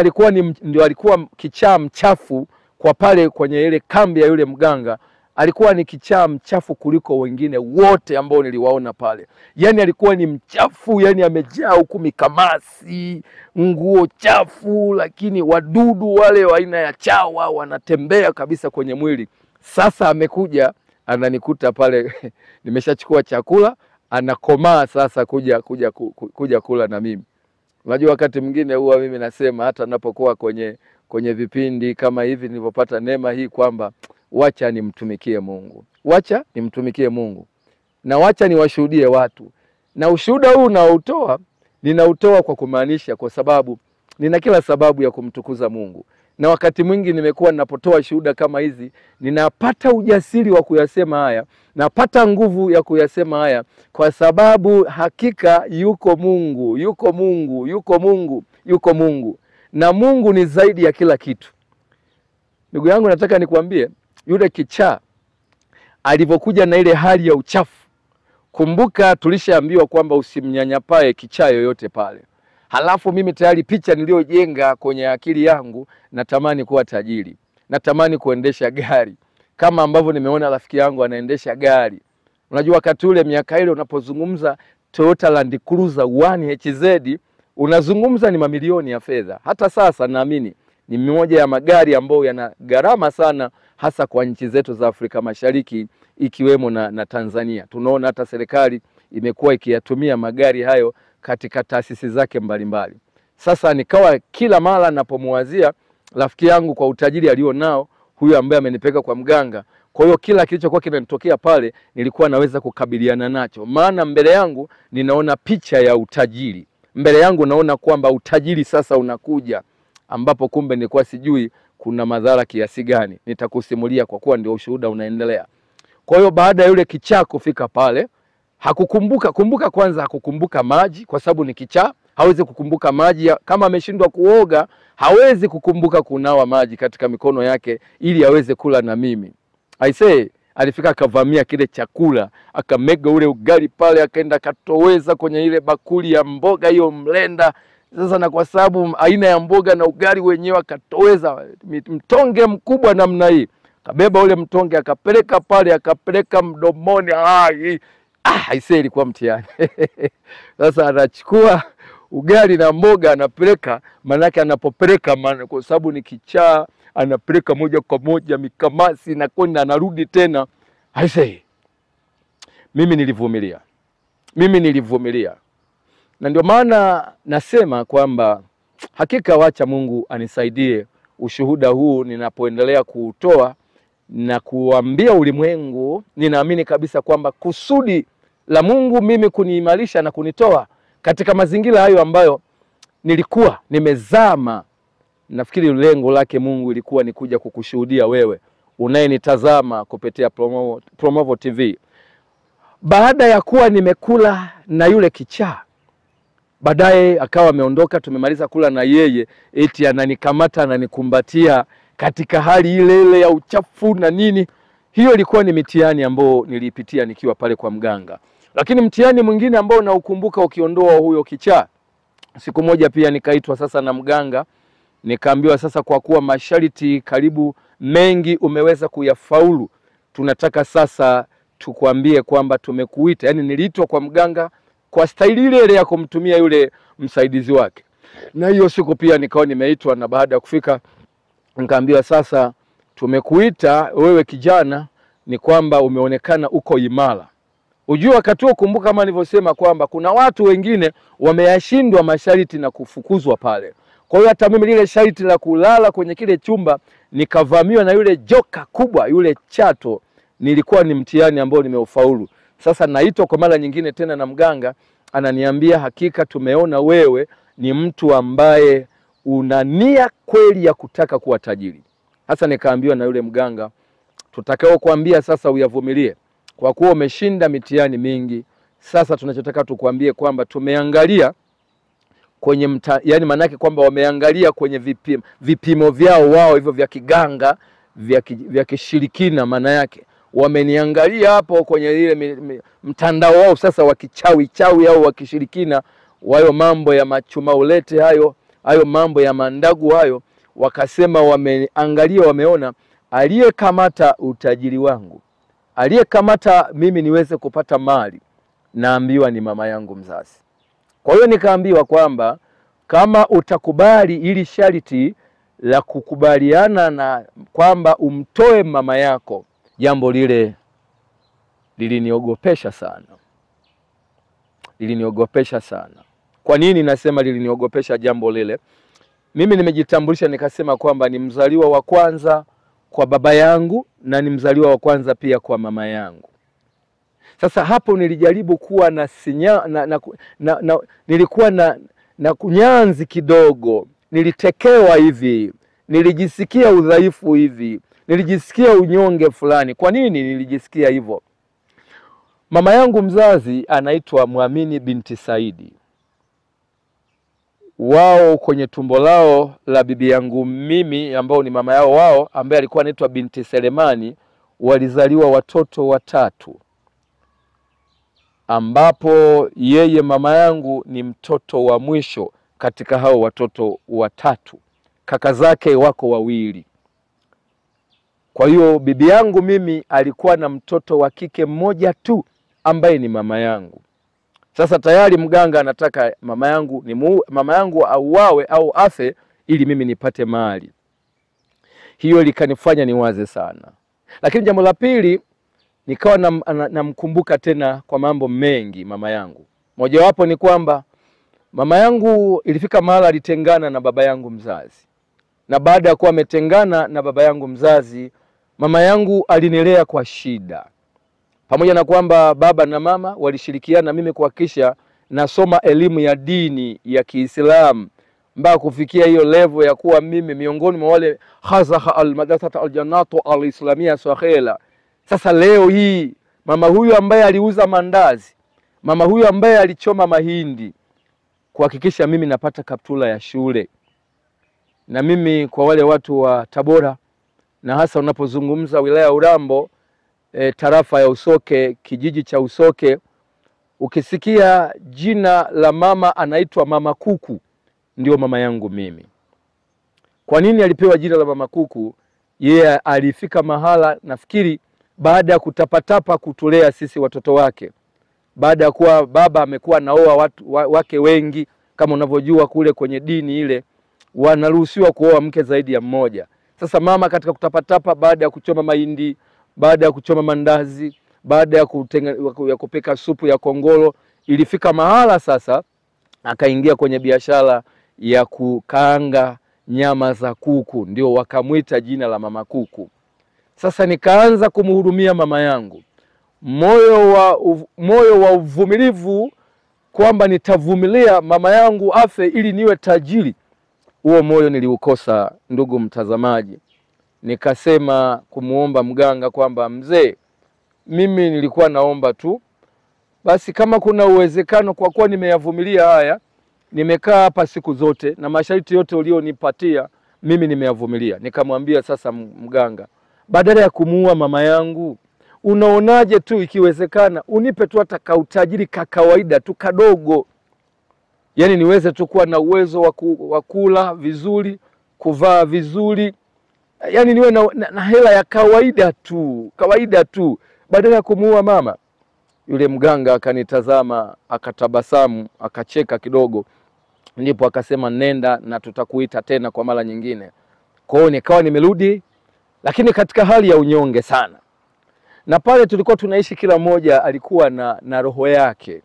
Speaker 2: ndio alikuwa kichaa mchafu kwa pale kwenye ile kambi ya yule mganga. Alikuwa ni kichaa mchafu kuliko wengine wote ambao niliwaona pale. Yani alikuwa ni mchafu, yani amejaa huku mikamasi, nguo chafu, lakini wadudu wale wa aina ya chawa wanatembea kabisa kwenye mwili. Sasa amekuja ananikuta pale nimeshachukua chakula, anakomaa sasa kuja kula na mimi. Unajua wakati mwingine huwa mimi nasema hata ninapokuwa kwenye vipindi kama hivi nilipopata neema hii kwamba wacha nimtumikie Mungu. Wacha nimtumikie Mungu. Na wacha niwashuhudie watu. Na ushuhuda huu ninautoa kwa kumaanisha kwa sababu nina kila sababu ya kumtukuza Mungu. Na wakati mwingi nimekuwa ninapotoa shuhuda kama hizi, ninapata ujasiri wa kuyasema haya, napata nguvu ya kuyasema haya kwa sababu hakika yuko Mungu, yuko Mungu, yuko Mungu, yuko Mungu. Na Mungu ni zaidi ya kila kitu. Ndugu yangu, nataka nikwambie yule kichaa alivyokuja na ile hali ya uchafu. Kumbuka tulishaambiwa kwamba usimnyanyapae kichaa yoyote pale. Halafu mimi tayari picha niliyojenga kwenye akili yangu, natamani kuwa tajiri. Natamani kuendesha gari kama ambavyo nimeona rafiki yangu anaendesha gari. Unajua wakati ule miaka ile unapozungumza Toyota Land Cruiser 1HZ unazungumza ni mamilioni ya fedha. Hata sasa naamini ni mmoja ya magari ambayo yana gharama sana hasa kwa nchi zetu za Afrika Mashariki ikiwemo na Tanzania. Tunaona hata serikali imekuwa ikiyatumia magari hayo katika taasisi zake mbalimbali. Sasa nikawa kila mara napomwazia rafiki yangu kwa utajiri alionao, huyo ambaye amenipeka kwa mganga. Kwa hiyo kila kilichokuwa kinanitokea pale nilikuwa naweza kukabiliana nacho. Maana mbele yangu ninaona picha ya utajiri. Mbele yangu naona kwamba utajiri sasa unakuja, ambapo kumbe nilikuwa sijui kuna madhara kiasi gani. Nitakusimulia kwa kuwa ndio ushuhuda unaendelea. Kwa hiyo baada ya yule kichaa kufika pale, kumbuka kwanza hakukumbuka maji kwa sababu ni kichaa, hawezi kukumbuka maji. Kama ameshindwa kuoga, hawezi kukumbuka kunawa maji katika mikono yake ili aweze kula na mimi. Alifika akavamia kile chakula, akamega ule ugali pale, akaenda katoweza kwenye ile bakuli ya mboga hiyo mlenda. Sasa na kwa sababu aina ya mboga na ugali wenyewe akatoweza mtonge mkubwa namna hii. Kabeba ule mtonge akapeleka pale, akapeleka mdomoni. Ilikuwa mtihani. Sasa anachukua ugali na mboga anapeleka, manake anapopeleka kwa sababu ni kichaa anapeleka moja kwa moja mikamasi na kwenda anarudi tena. Mimi nilivumilia. Na ndio maana nasema kwamba hakika wacha Mungu anisaidie ushuhuda huu ninapoendelea kuutoa na kuambia ulimwengu. Ninaamini kabisa kwamba kusudi la Mungu mimi kuniimarisha na kunitoa katika mazingira hayo ambayo nilikuwa nimezama, nafikiri lengo lake Mungu ilikuwa ni kuja kukushuhudia wewe unayenitazama kupitia Promovo TV. Baada ya kuwa nimekula na yule kichaa, baadaye akawa ameondoka, tumemaliza kula na yeye, eti ananikamata ananikumbatia katika hali ile ya uchafu na nini. Hiyo ilikuwa ni mitihani ambayo nilipitia nikiwa pale kwa mganga. Lakini mtihani mwingine ambao naukumbuka ukiondoa huyo kichaa, siku moja pia nikaitwa sasa na mganga, nikaambiwa sasa kwa kuwa masharti karibu mengi umeweza kuyafaulu, tunataka sasa tukwambie kwamba tumekuita. Yani niliitwa kwa mganga kwa staili ile ya kumtumia yule msaidizi wake. Na hiyo siku pia nikawa nimeitwa, na baada ya kufika nikaambiwa sasa tumekuita wewe kijana, ni kwamba umeonekana uko imara. Ujua wakati huo, kumbuka kama nilivyosema kwamba kuna watu wengine wameyashindwa masharti na kufukuzwa pale. Kwa hiyo hata mimi lile sharti la kulala kwenye kile chumba nikavamiwa na yule joka kubwa, yule chato, nilikuwa ni mtihani ambao nimeufaulu. Sasa naitwa kwa mara nyingine tena na mganga, ananiambia hakika tumeona wewe ni mtu ambaye una nia kweli ya kutaka kuwa tajiri. Sasa nikaambiwa na yule mganga, tutakao kuambia sasa uyavumilie kwa kuwa umeshinda mitihani mingi. Sasa tunachotaka tukwambie kwamba tumeangalia kwenye yani manake kwamba wameangalia kwenye vipimo vyao wao hivyo vya kiganga vya kishirikina, maana yake wameniangalia hapo kwenye ile mtandao wao sasa wa kichawi au wa kishirikina, wayo mambo ya machuma ulete hayo mambo ya mandagu hayo, wakasema wameangalia, wameona aliyekamata utajiri wangu, aliyekamata mimi niweze kupata mali, naambiwa ni mama yangu mzazi. Kwa hiyo nikaambiwa kwamba kama utakubali ili sharti la kukubaliana na kwamba umtoe mama yako, jambo lile liliniogopesha sana. Liliniogopesha sana. Kwa nini nasema liliniogopesha jambo lile? Mimi nimejitambulisha nikasema kwamba ni mzaliwa wa kwanza kwa baba yangu na ni mzaliwa wa kwanza pia kwa mama yangu. Sasa hapo nilijaribu kuwa na nilikuwa na kunyanzi kidogo, nilitekewa hivi, nilijisikia udhaifu hivi, nilijisikia unyonge fulani. Kwa nini nilijisikia hivyo? Mama yangu mzazi anaitwa Muamini binti Saidi. Wao kwenye tumbo lao la bibi yangu mimi, ambao ni mama yao wao, ambaye alikuwa anaitwa binti Selemani, walizaliwa watoto watatu, ambapo yeye mama yangu ni mtoto wa mwisho katika hao watoto watatu. Kaka zake wako wawili. Kwa hiyo bibi yangu mimi alikuwa na mtoto wa kike mmoja tu ambaye ni mama yangu. Sasa tayari mganga anataka mama yangu auawe au afe ili mimi nipate mali. Hiyo likanifanya niwaze sana. Lakini jambo la pili, nikawa namkumbuka tena kwa mambo mengi mama yangu. Mojawapo ni kwamba mama yangu ilifika mahali alitengana na baba yangu mzazi. Na baada ya kuwa ametengana na baba yangu mzazi, mama yangu alinilea kwa shida. Pamoja na kwamba baba na mama walishirikiana mimi kuhakikisha nasoma elimu ya dini ya Kiislamu mpaka kufikia hiyo level ya kuwa mimi miongoni mwa wale khazaha al-madrasata al-jannatu al-islamia Swakhela. Sasa leo hii mama huyu ambaye aliuza mandazi, mama huyu ambaye alichoma mahindi, kuhakikisha mimi napata kaptula ya shule. Na mimi kwa wale watu wa Tabora, na hasa unapozungumza wilaya ya Urambo, tarafa ya Usoke, kijiji cha Usoke, ukisikia jina la mama anaitwa Mama Kuku, ndio mama yangu mimi. Kwa nini alipewa jina la Mama Kuku? Yeye alifika mahala, nafikiri baada ya kutapatapa kutulea sisi watoto wake, baada ya kuwa baba amekuwa naoa watu wake wengi, kama unavyojua kule kwenye dini ile wanaruhusiwa kuoa mke zaidi ya mmoja. Sasa mama katika kutapatapa, baada ya kuchoma mahindi, baada ya kuchoma mandazi, baada ya kupika supu ya kongolo, ilifika mahala sasa akaingia kwenye biashara ya kukaanga nyama za kuku, ndio wakamuita jina la Mama Kuku. Sasa nikaanza kumhudumia mama yangu, moyo wa uvumilivu, kwamba nitavumilia mama yangu afe ili niwe tajiri. Huo moyo niliukosa, ndugu mtazamaji. Nikasema kumuomba mganga kwamba mzee, mimi nilikuwa naomba tu basi kama kuna uwezekano, kwa kuwa nimeyavumilia haya, nimekaa hapa siku zote na masharti yote ulionipatia mimi nimeyavumilia. Nikamwambia sasa mganga, badala ya kumuua mama yangu, unaonaje tu ikiwezekana unipe tu hata kautajiri kawaida tu kadogo, yani niweze tu kuwa na uwezo wa kula vizuri, kuvaa vizuri, yani niwe na hela ya kawaida tu badala ya kumuua mama. Yule mganga akanitazama, akatabasamu, akacheka kidogo, ndipo akasema nenda na tutakuita tena kwa mara nyingine. Kwa hiyo nikawa nimerudi, lakini katika hali ya unyonge sana. Na pale tulikuwa tunaishi, kila mmoja alikuwa na roho yake.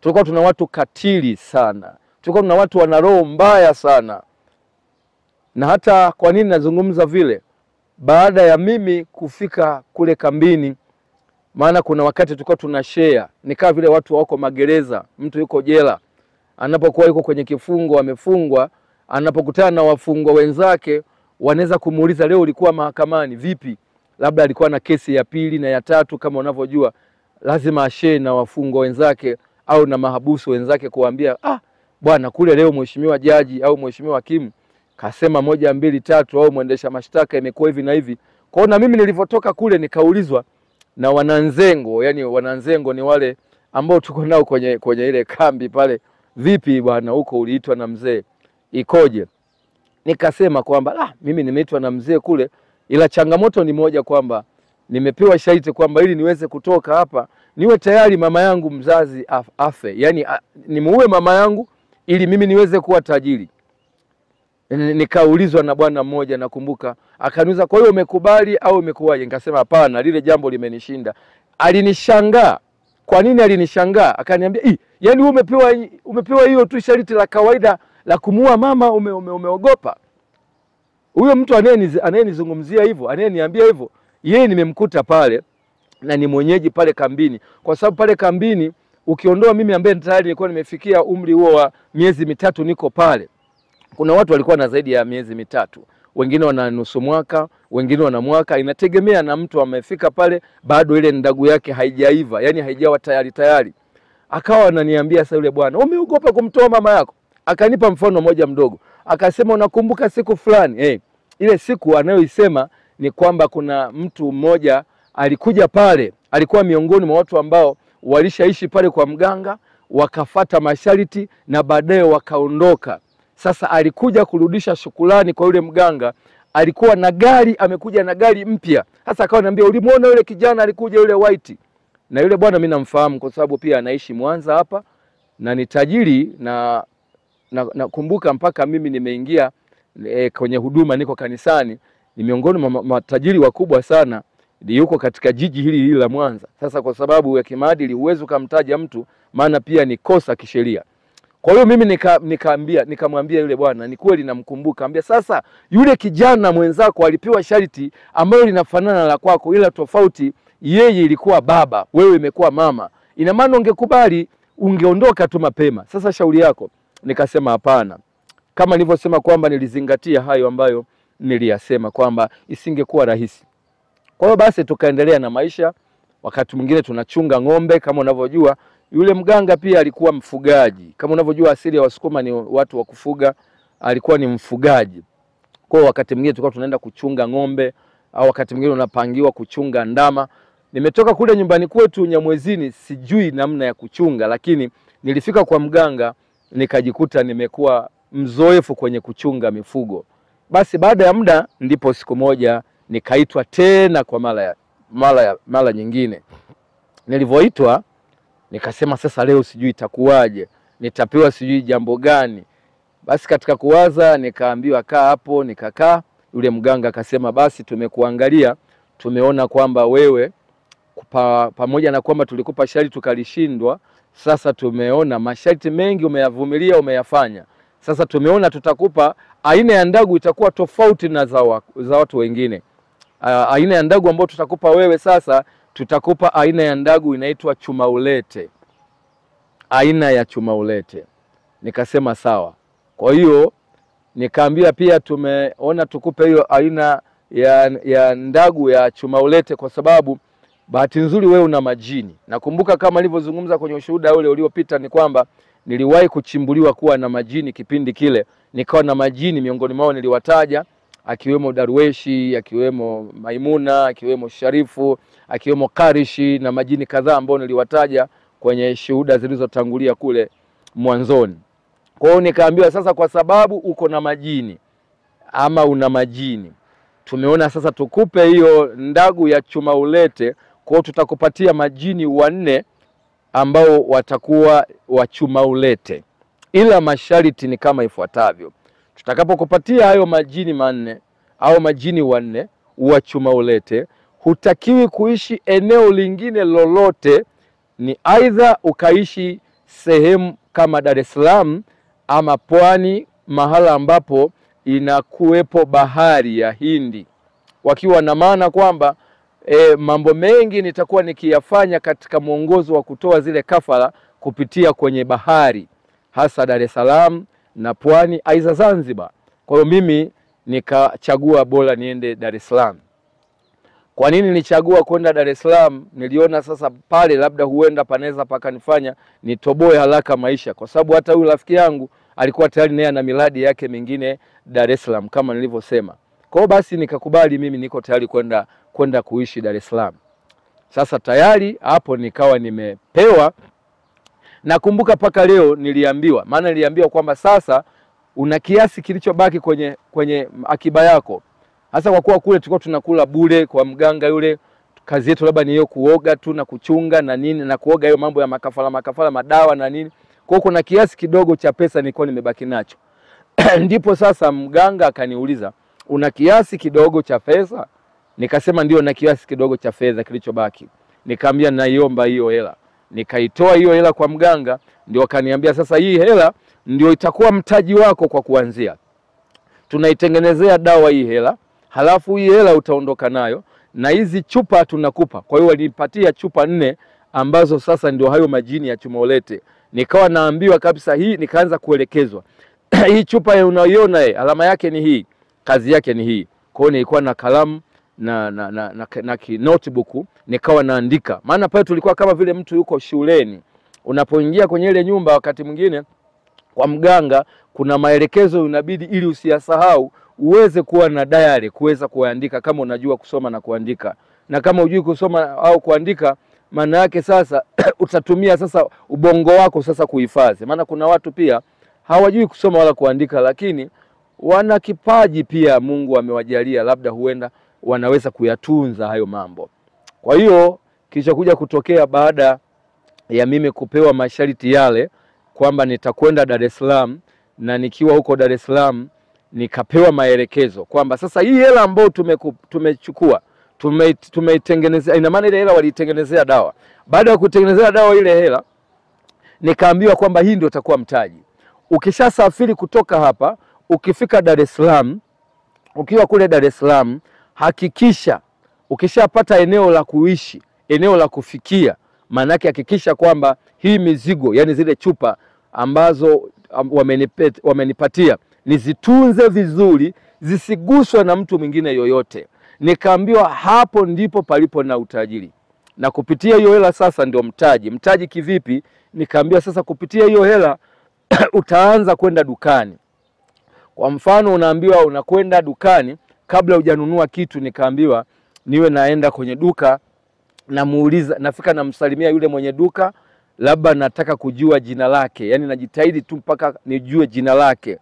Speaker 2: Tulikuwa tuna watu katili sana, tulikuwa tuna watu wana roho mbaya sana. Na hata kwa nini nazungumza vile? Baada ya mimi kufika kule kambini, maana kuna wakati tulikuwa tunashare, nikaa vile watu wako magereza, mtu yuko jela, anapokuwa yuko kwenye kifungo amefungwa, anapokutana na wafungwa wenzake, wanaweza kumuuliza leo ulikuwa mahakamani vipi? Labda alikuwa na kesi ya pili na ya tatu, kama unavyojua lazima ashare na wafungwa wenzake au na mahabusu wenzake, kuambia bwana kule leo mheshimiwa jaji au mheshimiwa hakimu kasema 1 2 3, au mwendesha mashtaka imekuwa hivi na hivi. Kwa hiyo na mimi nilivotoka kule nikaulizwa na wananzengo, yani wananzengo ni wale ambao tuko nao kwenye ile kambi pale, vipi bwana huko uliitwa na mzee, ikoje? Nikasema kwamba mimi nimeitwa na mzee kule, ila changamoto ni moja, kwamba nimepewa sharti kwamba ili niweze kutoka hapa niwe tayari mama yangu mzazi afe, yani nimuue mama yangu ili mimi niweze kuwa tajiri. Nikaulizwa na bwana mmoja, nakumbuka, akaniuliza, kwa hiyo umekubali au umekuwaje? Nikasema hapana, lile jambo limenishinda. Alinishangaa. Kwa nini alinishangaa? Akaniambia, yani umepewa hiyo tu sharti la kawaida la kumuua mama, umeogopa? Huyo mtu anayenizungumzia hivyo, anayeniambia hivyo, yeye nimemkuta pale na ni mwenyeji pale kambini. Kwa sababu pale kambini ukiondoa mimi ambaye tayari nilikuwa nimefikia umri huo wa miezi mitatu niko pale, kuna watu walikuwa na zaidi ya miezi mitatu, wengine wana nusu mwaka, wengine wana mwaka, inategemea na mtu amefika pale bado ile ndagu yake haijaiva, yani haijawa tayari. Akawa ananiambia sasa, yule bwana, umeogopa kumtoa mama yako? Akanipa mfano moja mdogo, akasema, unakumbuka siku fulani? Ile siku anayoisema ni kwamba kuna mtu mmoja alikuja pale, alikuwa miongoni mwa watu ambao walishaishi pale kwa mganga, wakafata masharti na baadaye wakaondoka. Sasa alikuja kurudisha shukrani kwa yule mganga, alikuwa na gari, amekuja na gari mpya. Sasa akawa ananiambia, ulimuona yule kijana alikuja, yule white? Na yule bwana mimi namfahamu kwa sababu pia anaishi Mwanza hapa na ni tajiri, na nakumbuka mpaka mimi nimeingia kwenye huduma, niko kanisani, ni miongoni mwa matajiri wakubwa sana, yuko katika jiji hili la Mwanza. Sasa kwa sababu ya kimaadili huwezi kumtaja mtu, maana pia ni kosa kisheria. Kwa hiyo mimi nikamwambia yule bwana, ni kweli namkumbuka. Ambia, sasa yule kijana mwenzako alipewa sharti ambayo linafanana la kwako, ila tofauti yeye ilikuwa baba, wewe imekuwa mama. Ina maana ungekubali ungeondoka tu mapema. Sasa shauri yako. Nikasema hapana. Kama nilivyosema kwamba nilizingatia hayo ambayo niliyasema kwamba isingekuwa rahisi. Kwa hiyo basi tukaendelea na maisha. Wakati mwingine tunachunga ng'ombe, kama unavyojua yule mganga pia alikuwa mfugaji. Kama unavyojua asili ya Wasukuma ni watu wa kufuga, alikuwa ni mfugaji. Kwa hiyo wakati mwingine tulikuwa tunaenda kuchunga ng'ombe, au wakati mwingine unapangiwa kuchunga ndama. Nimetoka kule nyumbani kwetu Nyamwezini, sijui namna ya kuchunga, lakini nilifika kwa mganga nikajikuta nimekuwa mzoefu kwenye kuchunga mifugo. Basi baada ya muda ndipo siku moja nikaitwa tena kwa mara nyingine. Nilivyoitwa nikasema sasa leo sijui itakuwaje, nitapewa sijui jambo gani. Basi katika kuwaza nikaambiwa kaa hapo, nikakaa. Yule mganga akasema, basi tumekuangalia, tumeona kwamba wewe pamoja na kwamba tulikupa sharti tukalishindwa, sasa tumeona masharti mengi umeyavumilia, umeyafanya. Sasa tumeona tutakupa aina ya ndagu itakuwa tofauti na za watu wengine. Aina ya ndagu ambayo tutakupa wewe sasa, tutakupa aina ya ndagu inaitwa chumaulete. Aina ya chumaulete. Nikasema sawa. Kwa hiyo nikaambia pia tumeona tukupe hiyo aina ya ndagu ya chumaulete kwa sababu bahati nzuri wewe una majini. Nakumbuka kama nilivyozungumza kwenye ushuhuda ule uliopita ni kwamba niliwahi kuchimbuliwa kuwa na majini kipindi kile. Nikawa na majini, miongoni mwao niliwataja, akiwemo Darweshi, akiwemo Maimuna, akiwemo Sharifu, akiwemo Karishi na majini kadhaa ambao niliwataja kwenye shuhuda zilizotangulia kule mwanzoni. Kwa hiyo nikaambiwa sasa kwa sababu uko na majini ama una majini, tumeona sasa tukupe hiyo ndagu ya chumaulete. Kwa hiyo tutakupatia majini 4 ambao watakuwa wa chumaulete. Ila masharti ni kama ifuatavyo. Tutakapokupatia hayo majini 4 au majini 4 wa chumaulete, hutakiwi kuishi eneo lingine lolote, ni aidha ukaishi sehemu kama Dar es Salaam ama Pwani, mahala ambapo inakuwepo bahari ya Hindi. Wakiwa na maana kwamba mambo mengi nitakuwa nikiyafanya katika mwongozo wa kutoa zile kafara kupitia kwenye bahari, hasa Dar es Salaam na Pwani aidha Zanzibar. Kwa hiyo mimi nikachagua bora niende Dar es Salaam. Kwa nini nilichagua kwenda Dar es Salaam? Niliona sasa pale labda huenda panaweza pakanifanya nitoboe haraka maisha, kwa sababu hata huyu rafiki yangu alikuwa tayari naye ana miradi yake mingine Dar es Salaam kama nilivyosema. Kwa hiyo basi nikakubali mimi niko tayari kwenda kuishi Dar es Salaam. Sasa tayari hapo nikawa nimepewa Nakumbuka paka leo niliambiwa, maana niliambiwa kwamba sasa una kiasi kilichobaki kwenye akiba yako. Hasa kwa kuwa kule tulikuwa tunakula bure kwa mganga yule, kazi yetu labda ni hiyo kuoga tu na kuchunga na nini na kuoga hiyo mambo ya makafala madawa na nini. Kwa hiyo kuna kiasi kidogo cha pesa nilikuwa nimebaki nacho. Ndipo sasa mganga akaniuliza, una kiasi kidogo cha pesa? Nikasema ndio, na kiasi kidogo cha fedha kilichobaki. Nikamwambia naiomba hiyo hela. Nikaitoa hiyo hela kwa mganga, ndio akaniambia sasa hii hela ndio itakuwa mtaji wako kwa kuanzia. Tunaitengenezea dawa hii hela, halafu hii hela utaondoka nayo na hizi chupa tunakupa. Kwa hiyo walinipatia chupa 4 ambazo sasa ndio hayo majini ya Chumolete. Nikawa naambiwa kabisa hii, nikaanza kuelekezwa. Hii chupa unaiona alama yake ni hii, kazi yake ni hii. Kwa hiyo nilikuwa na kalamu na notebook nikawa naandika. Maana pale tulikuwa kama vile mtu yuko shuleni. Unapoingia kwenye ile nyumba wakati mwingine kwa mganga kuna maelekezo unabidi ili usiyasahau uweze kuwa na diary kuweza kuandika kama unajua kusoma na kuandika. Na kama hujui kusoma au kuandika, maana yake sasa utatumia sasa ubongo wako sasa kuhifadhi. Maana kuna watu pia hawajui kusoma wala kuandika, lakini wana kipaji pia Mungu amewajalia, labda huenda wanaweza kuyatunza hayo mambo. Kwa hiyo kilichokuja kutokea baada ya mimi kupewa masharti yale kwamba nitakwenda Dar es Salaam, na nikiwa huko Dar es Salaam nikapewa maelekezo kwamba sasa hii hela ambayo tumechukua tumeitengenezea, ina maana ile hela walitengenezea dawa. Baada ya kutengenezea dawa ile hela, nikaambiwa kwamba hii ndio itakuwa mtaji. Ukishasafiri kutoka hapa, ukifika Dar es Salaam, ukiwa kule Dar es Salaam, hakikisha ukishapata eneo la kuishi, eneo la kufikia, maana yake hakikisha kwamba hii mizigo, yani zile chupa ambazo wamenipatia, nizitunze vizuri, zisiguswe na mtu mwingine yoyote. Nikaambiwa hapo ndipo palipo na utajiri. Na kupitia hiyo hela sasa ndio mtaji. Mtaji kivipi? Nikaambiwa sasa kupitia hiyo hela utaanza kwenda dukani. Kwa mfano unaambiwa unakwenda dukani, kabla hujanunua kitu nikaambiwa niwe naenda kwenye duka, namuuliza, nafika namsalimia yule mwenye duka, labda nataka kujua jina lake, yani najitahidi tu mpaka nijue jina lake.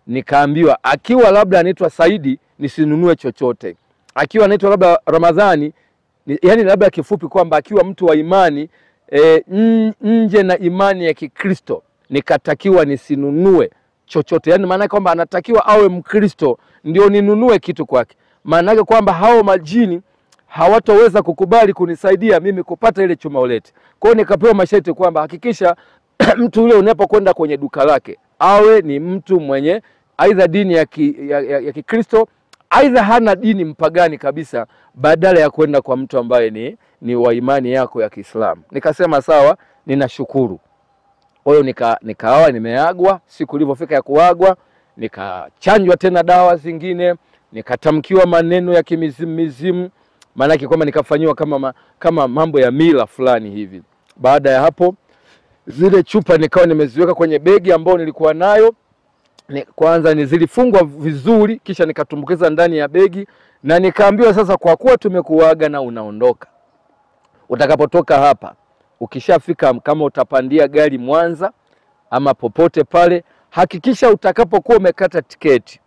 Speaker 2: Nikaambiwa akiwa labda anaitwa Saidi nisinunue chochote, akiwa anaitwa labda Ramadhani, yani labda kifupi kwamba akiwa mtu wa imani nje na imani ya Kikristo nikatakiwa nisinunue chochote. Yani maana kwamba anatakiwa awe Mkristo ndio ninunue kitu kwake. Maana yake kwamba hao majini hawataweza kukubali kunisaidia mimi kupata ile Chumolete. Kwa hiyo nikapewa masharti kwamba hakikisha mtu yule unapokwenda kwenye duka lake awe ni mtu mwenye aidha dini ya Kikristo, aidha hana dini mpagani kabisa, badala ya kwenda kwa mtu ambaye ni wa imani yako ya Kiislamu. Nikasema sawa, ninashukuru. Kwa hiyo nikawa nimeagwa. Siku ilipofika ya kuagwa, nikachanjwa tena dawa zingine, nikatamkiwa maneno ya kimizimu, maana yake kwamba nikafanywa kama mambo ya mila fulani hivi. Baada ya hapo zile chupa nikawa nimeziweka kwenye begi ambayo nilikuwa nayo. Kwanza zilifungwa vizuri, kisha nikatumbukiza ndani ya begi, na nikaambiwa sasa kwa kuwa tumekuaga na unaondoka, utakapotoka hapa, ukishafika kama utapandia gari Mwanza ama popote pale, hakikisha utakapokuwa umekata tiketi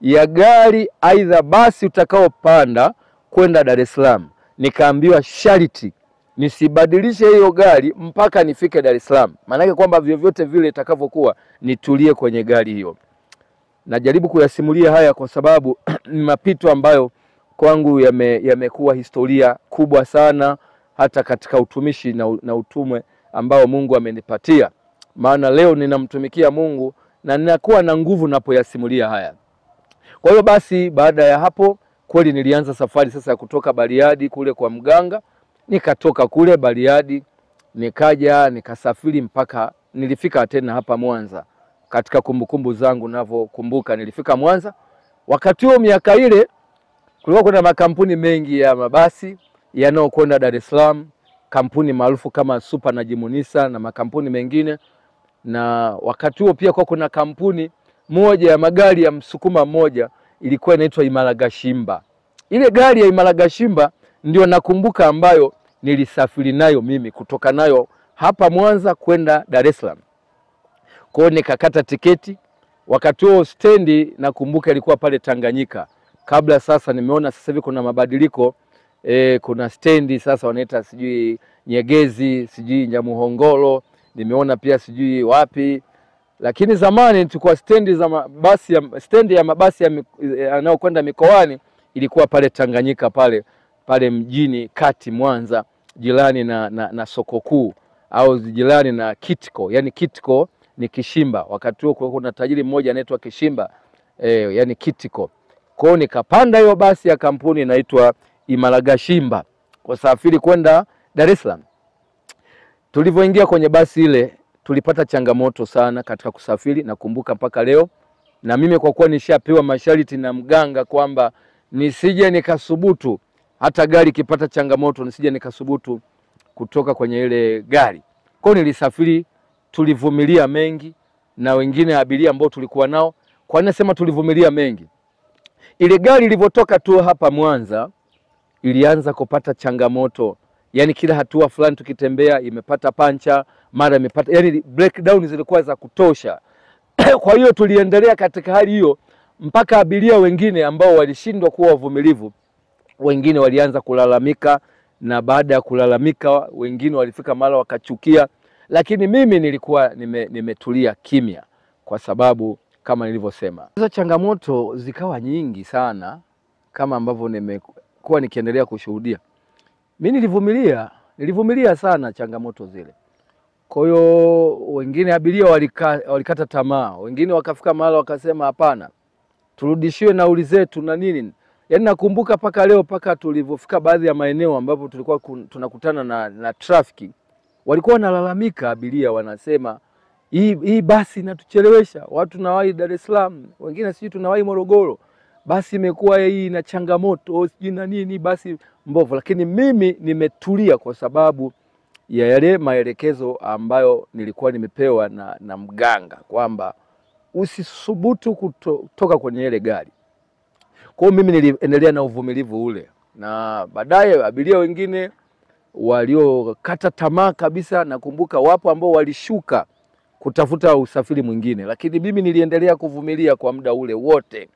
Speaker 2: ya gari aidha basi utakaopanda kwenda Dar es Salaam, nikaambiwa sharti nisibadilishe hiyo gari mpaka nifike Dar es Salaam. Maana yake kwamba vyovyote vile itakavyokuwa nitulie kwenye gari hiyo. Najaribu kuyasimulia haya kwa sababu ni mapito ambayo kwangu yamekuwa historia kubwa sana, hata katika utumishi na utume ambao Mungu amenipatia. Maana leo ninamtumikia Mungu na ninakuwa na nguvu napoyasimulia haya. Kwa hiyo basi baada ya hapo kweli nilianza safari sasa ya kutoka Bariadi kule kwa mganga. Nikatoka kule Bariadi nikaja nikasafiri mpaka nilifika tena hapa Mwanza. Katika kumbukumbu zangu ninavyokumbuka nilifika Mwanza. Wakati huo miaka ile kulikuwa kuna makampuni mengi ya mabasi yanayokwenda Dar es Salaam, kampuni maarufu kama Super na Jimunisa na makampuni mengine. Na wakati huo pia kwa kuna kampuni moja ya magari ya msukuma mmoja ilikuwa inaitwa Imaragashimba. Ile gari ya Imaragashimba ndio nakumbuka ambayo nilisafiri nayo mimi kutoka nayo hapa Mwanza kwenda Dar es Salaam. Kwa hiyo nikakata tiketi. Wakati huo stendi nakumbuka ilikuwa pale Tanganyika. Kabla sasa nimeona sasa hivi kuna mabadiliko, kuna stendi sasa wanaita sijui Nyegezi, sijui Nyamuhongolo, nimeona pia sijui wapi. Lakini zamani tulikuwa stendi za mabasi, stendi ya mabasi yanayokwenda mikoani ilikuwa pale Tanganyika, pale mjini kati Mwanza, jirani na soko kuu au jirani na Kitco. Yani Kitco ni Kishimba. Wakati huo kuna tajiri mmoja anaitwa Kishimba, yani Kitco. Kwa hiyo nikapanda hiyo basi ya kampuni inaitwa Imalagashimba kusafiri kwenda Dar es Salaam. Tulivyoingia kwenye basi ile tulipata changamoto sana katika kusafiri, nakumbuka mpaka leo. Na mimi kwa kuwa nishapewa masharti na mganga kwamba nisije nikasubutu hata gari kipata changamoto, nisije nikasubutu kutoka kwenye ile gari. Kwa hiyo nilisafiri, tulivumilia mengi na wengine abiria ambao tulikuwa nao. Kwa nini nasema tulivumilia mengi? Ile gari ilivyotoka tu hapa Mwanza ilianza kupata changamoto. Yani kila hatua fulani tukitembea imepata pancha, mara imepata, yani breakdown zilikuwa za kutosha. Kwa hiyo tuliendelea katika hali hiyo mpaka abiria wengine ambao walishindwa kuwa wavumilivu, wengine walianza kulalamika, na baada ya kulalamika wengine walifika mara wakachukia. Lakini mimi nilikuwa nimetulia kimya, kwa sababu kama nilivyosema, hizo changamoto zikawa nyingi sana kama ambavyo nimekuwa nikiendelea kushuhudia. Mimi nilivumilia sana changamoto zile. Kwa hiyo wengine abiria walikata tamaa, wengine wakafika mahali wakasema hapana, turudishiwe nauli zetu na nini. Yaani nakumbuka paka leo, paka tulivyofika baadhi ya maeneo ambapo tulikuwa tunakutana na trafiki, walikuwa wanalalamika abiria, wanasema hii basi inatuchelewesha, watu tunawahi Dar es Salaam, wengine sisi tunawahi Morogoro, basi imekuwa hii ina changamoto sijui na nini, basi mbovu. Lakini mimi nimetulia kwa sababu ya yale maelekezo ambayo nilikuwa nimepewa na mganga kwamba usisubutu kutoka kwenye ile gari. Kwa hiyo mimi niliendelea na uvumilivu ule, na baadaye abiria wengine waliokata tamaa kabisa, nakumbuka wapo ambao walishuka kutafuta usafiri mwingine, lakini mimi niliendelea kuvumilia kwa muda ule wote.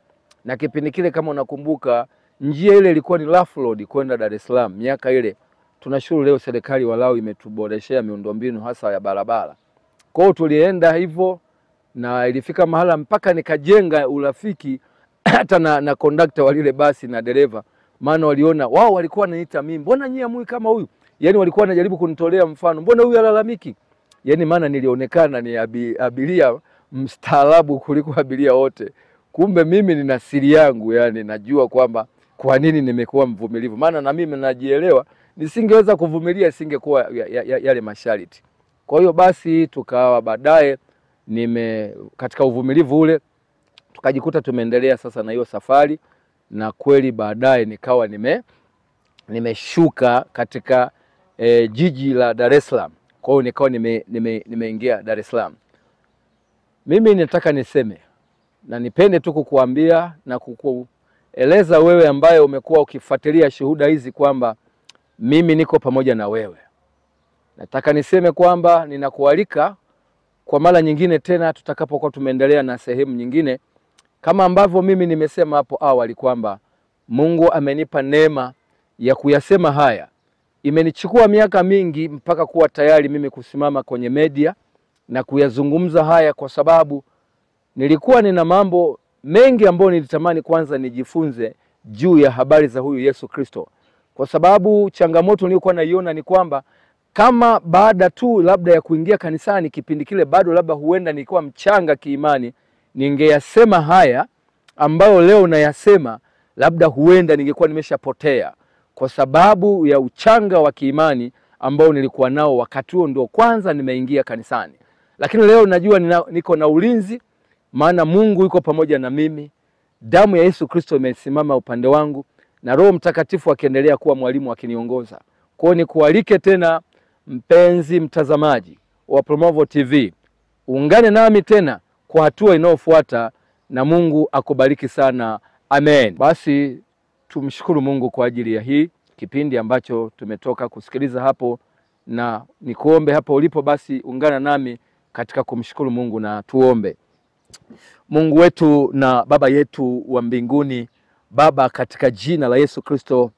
Speaker 2: Na kipindi kile kama unakumbuka, njia ile ilikuwa ni rough road kwenda Dar es Salaam. Miaka ile tunashukuru leo serikali walau imetuboreshea miundombinu hasa ya barabara. Kwa hiyo tulienda hivyo, na ilifika mahala mpaka nikajenga urafiki hata na conductor wa ile basi na dereva, maana waliona wao walikuwa wananiita mimi, mbona nyie amui kama huyu? Yani walikuwa wanajaribu kunitolea mfano, mbona huyu alalamiki? Yani maana nilionekana ni abiria mstaarabu kuliko abiria wote. Kumbe mimi nina siri yangu, yani najua kwamba kwa nini nimekuwa mvumilivu. Maana na mimi najielewa, nisingeweza kuvumilia singekuwa yale masharti. Kwa hiyo basi tukawa baadaye katika uvumilivu ule tukajikuta tumeendelea sasa na hiyo safari, na kweli baadaye nikawa nimeshuka katika jiji la Dar es Salaam. Kwa hiyo nikawa nimeingia Dar es Salaam. Mimi nataka niseme na nipende tu kukuambia na kukueleza wewe ambaye umekuwa ukifuatilia shuhuda hizi kwamba mimi niko pamoja na wewe. Nataka niseme kwamba ninakualika kwa mara nyingine tena tutakapokuwa tumeendelea na sehemu nyingine, kama ambavyo mimi nimesema hapo awali kwamba Mungu amenipa neema ya kuyasema haya. Imenichukua miaka mingi mpaka kuwa tayari mimi kusimama kwenye media na kuyazungumza haya, kwa sababu nilikuwa nina mambo mengi ambayo nilitamani kwanza nijifunze juu ya habari za huyu Yesu Kristo. Kwa sababu changamoto nilikuwa naiona ni kwamba kama baada tu labda ya kuingia kanisani, kipindi kile bado labda huenda nilikuwa mchanga kiimani, ningeyasema haya ambayo leo nayasema, labda huenda ningekuwa nimeshapotea kwa sababu ya uchanga wa kiimani ambao nilikuwa nao wakati huo, ndio kwanza nimeingia kanisani. Lakini leo najua niko na ulinzi, maana Mungu yuko pamoja na mimi. Damu ya Yesu Kristo imesimama upande wangu, na Roho Mtakatifu akiendelea kuwa mwalimu akiniongoza. Kwa hiyo nikualike tena mpenzi mtazamaji wa Promovo TV, ungane nami tena kwa hatua inayofuata, na Mungu akubariki sana. Amen. Basi tumshukuru Mungu kwa ajili ya hii kipindi ambacho tumetoka kusikiliza hapo, na nikuombe hapo ulipo basi ungana nami katika kumshukuru Mungu na tuombe. Mungu wetu na Baba yetu wa mbinguni, Baba, katika jina la Yesu Kristo,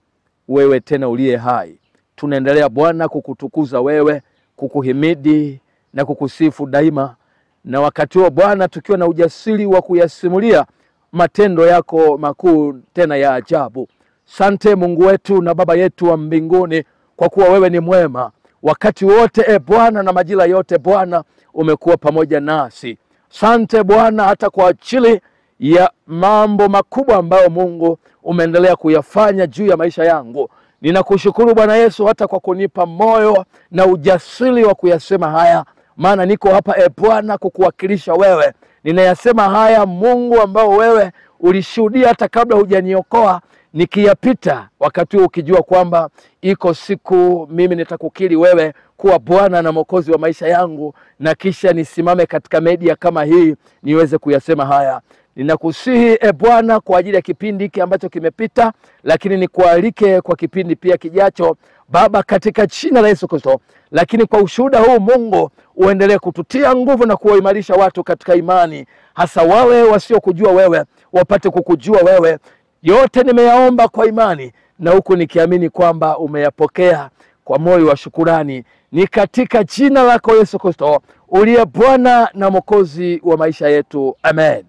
Speaker 2: wewe tena uliye hai, tunaendelea Bwana kukutukuza wewe, kukuhimidi na kukusifu daima, na wakati huo Bwana tukiwa na ujasiri wa kuyasimulia matendo yako makuu tena ya ajabu. Sante Mungu wetu na Baba yetu wa mbinguni, kwa kuwa wewe ni mwema wakati wote Bwana, na majira yote Bwana umekuwa pamoja nasi. Sante Bwana hata kwa ajili ya mambo makubwa ambayo Mungu umeendelea kuyafanya juu ya maisha yangu. Ninakushukuru Bwana Yesu hata kwa kunipa moyo na ujasiri wa kuyasema haya, maana niko hapa Bwana kukuwakilisha wewe. Ninayasema haya Mungu ambao wewe ulishuhudia hata kabla hujaniokoa nikiyapita, wakati huu ukijua kwamba iko siku mimi nitakukiri wewe kuwa Bwana na Mwokozi wa maisha yangu, na kisha nisimame katika media kama hii niweze kuyasema haya. Ninakusihi Bwana kwa ajili ya kipindi hiki ambacho kimepita, lakini nikualike kwa kipindi pia kijacho Baba, katika jina la Yesu Kristo. Lakini kwa ushuhuda huu Mungu uendelee kututia nguvu na kuwaimarisha watu katika imani, hasa wale wasiokujua wewe wapate kukujua wewe. Yote nimeyaomba kwa imani, na huku nikiamini kwamba umeyapokea kwa moyo wa shukurani. Ni katika jina lako Yesu Kristo uliye Bwana na Mwokozi wa maisha yetu. Amen.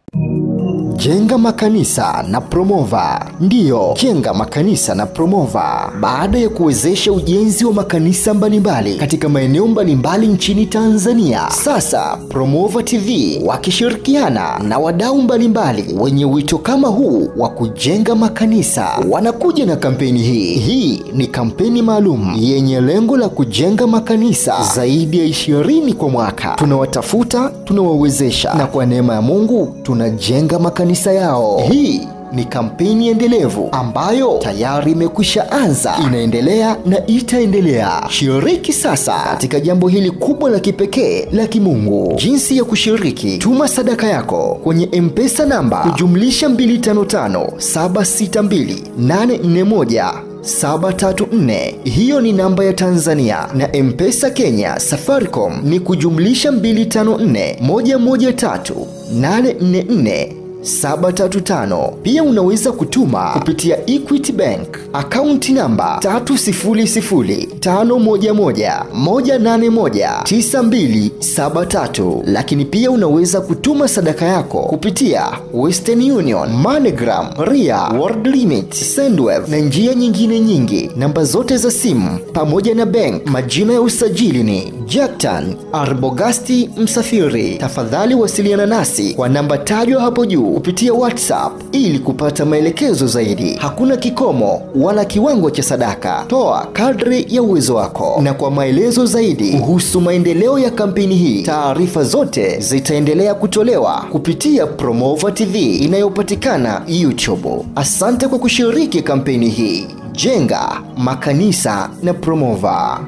Speaker 3: Jenga Makanisa na Promova. Ndiyo, Jenga Makanisa na Promova, baada ya kuwezesha ujenzi wa makanisa mbalimbali katika maeneo mbalimbali nchini Tanzania, sasa Promova TV wakishirikiana na wadau mbalimbali wenye wito kama huu wa kujenga makanisa wanakuja na kampeni hii. Hii ni kampeni maalum yenye lengo la kujenga makanisa zaidi ya 20 kwa mwaka. Tunawatafuta, tunawawezesha, na kwa neema ya Mungu tunajenga makanisa yao. Hii ni kampeni endelevu ambayo tayari imekwisha anza, inaendelea na itaendelea. Shiriki sasa katika jambo hili kubwa la kipekee la kimungu. Jinsi ya kushiriki: tuma sadaka yako kwenye M-Pesa namba kujumlisha 255 762 841 734. Hiyo ni namba ya Tanzania, na M-Pesa Kenya Safaricom ni kujumlisha 254 113 844 735. Pia unaweza kutuma kupitia Equity Bank akaunti namba 3005111819273. Lakini pia unaweza kutuma sadaka yako kupitia Western Union, MoneyGram, Ria, World Limit, Sendwave na njia nyingine nyingi. Namba zote za simu pamoja na bank majina ya usajili ni Jackton Arbogasti Msafiri. Tafadhali wasiliana nasi kwa namba tajwa hapo juu kupitia WhatsApp ili kupata maelekezo zaidi. Hakuna kikomo wala kiwango cha sadaka. Toa kadri ya uwezo wako. Na kwa maelezo zaidi kuhusu maendeleo ya kampeni hii, taarifa zote zitaendelea kutolewa kupitia Promova TV inayopatikana YouTube. Asante kwa kushiriki kampeni hii. Jenga Makanisa na Promova.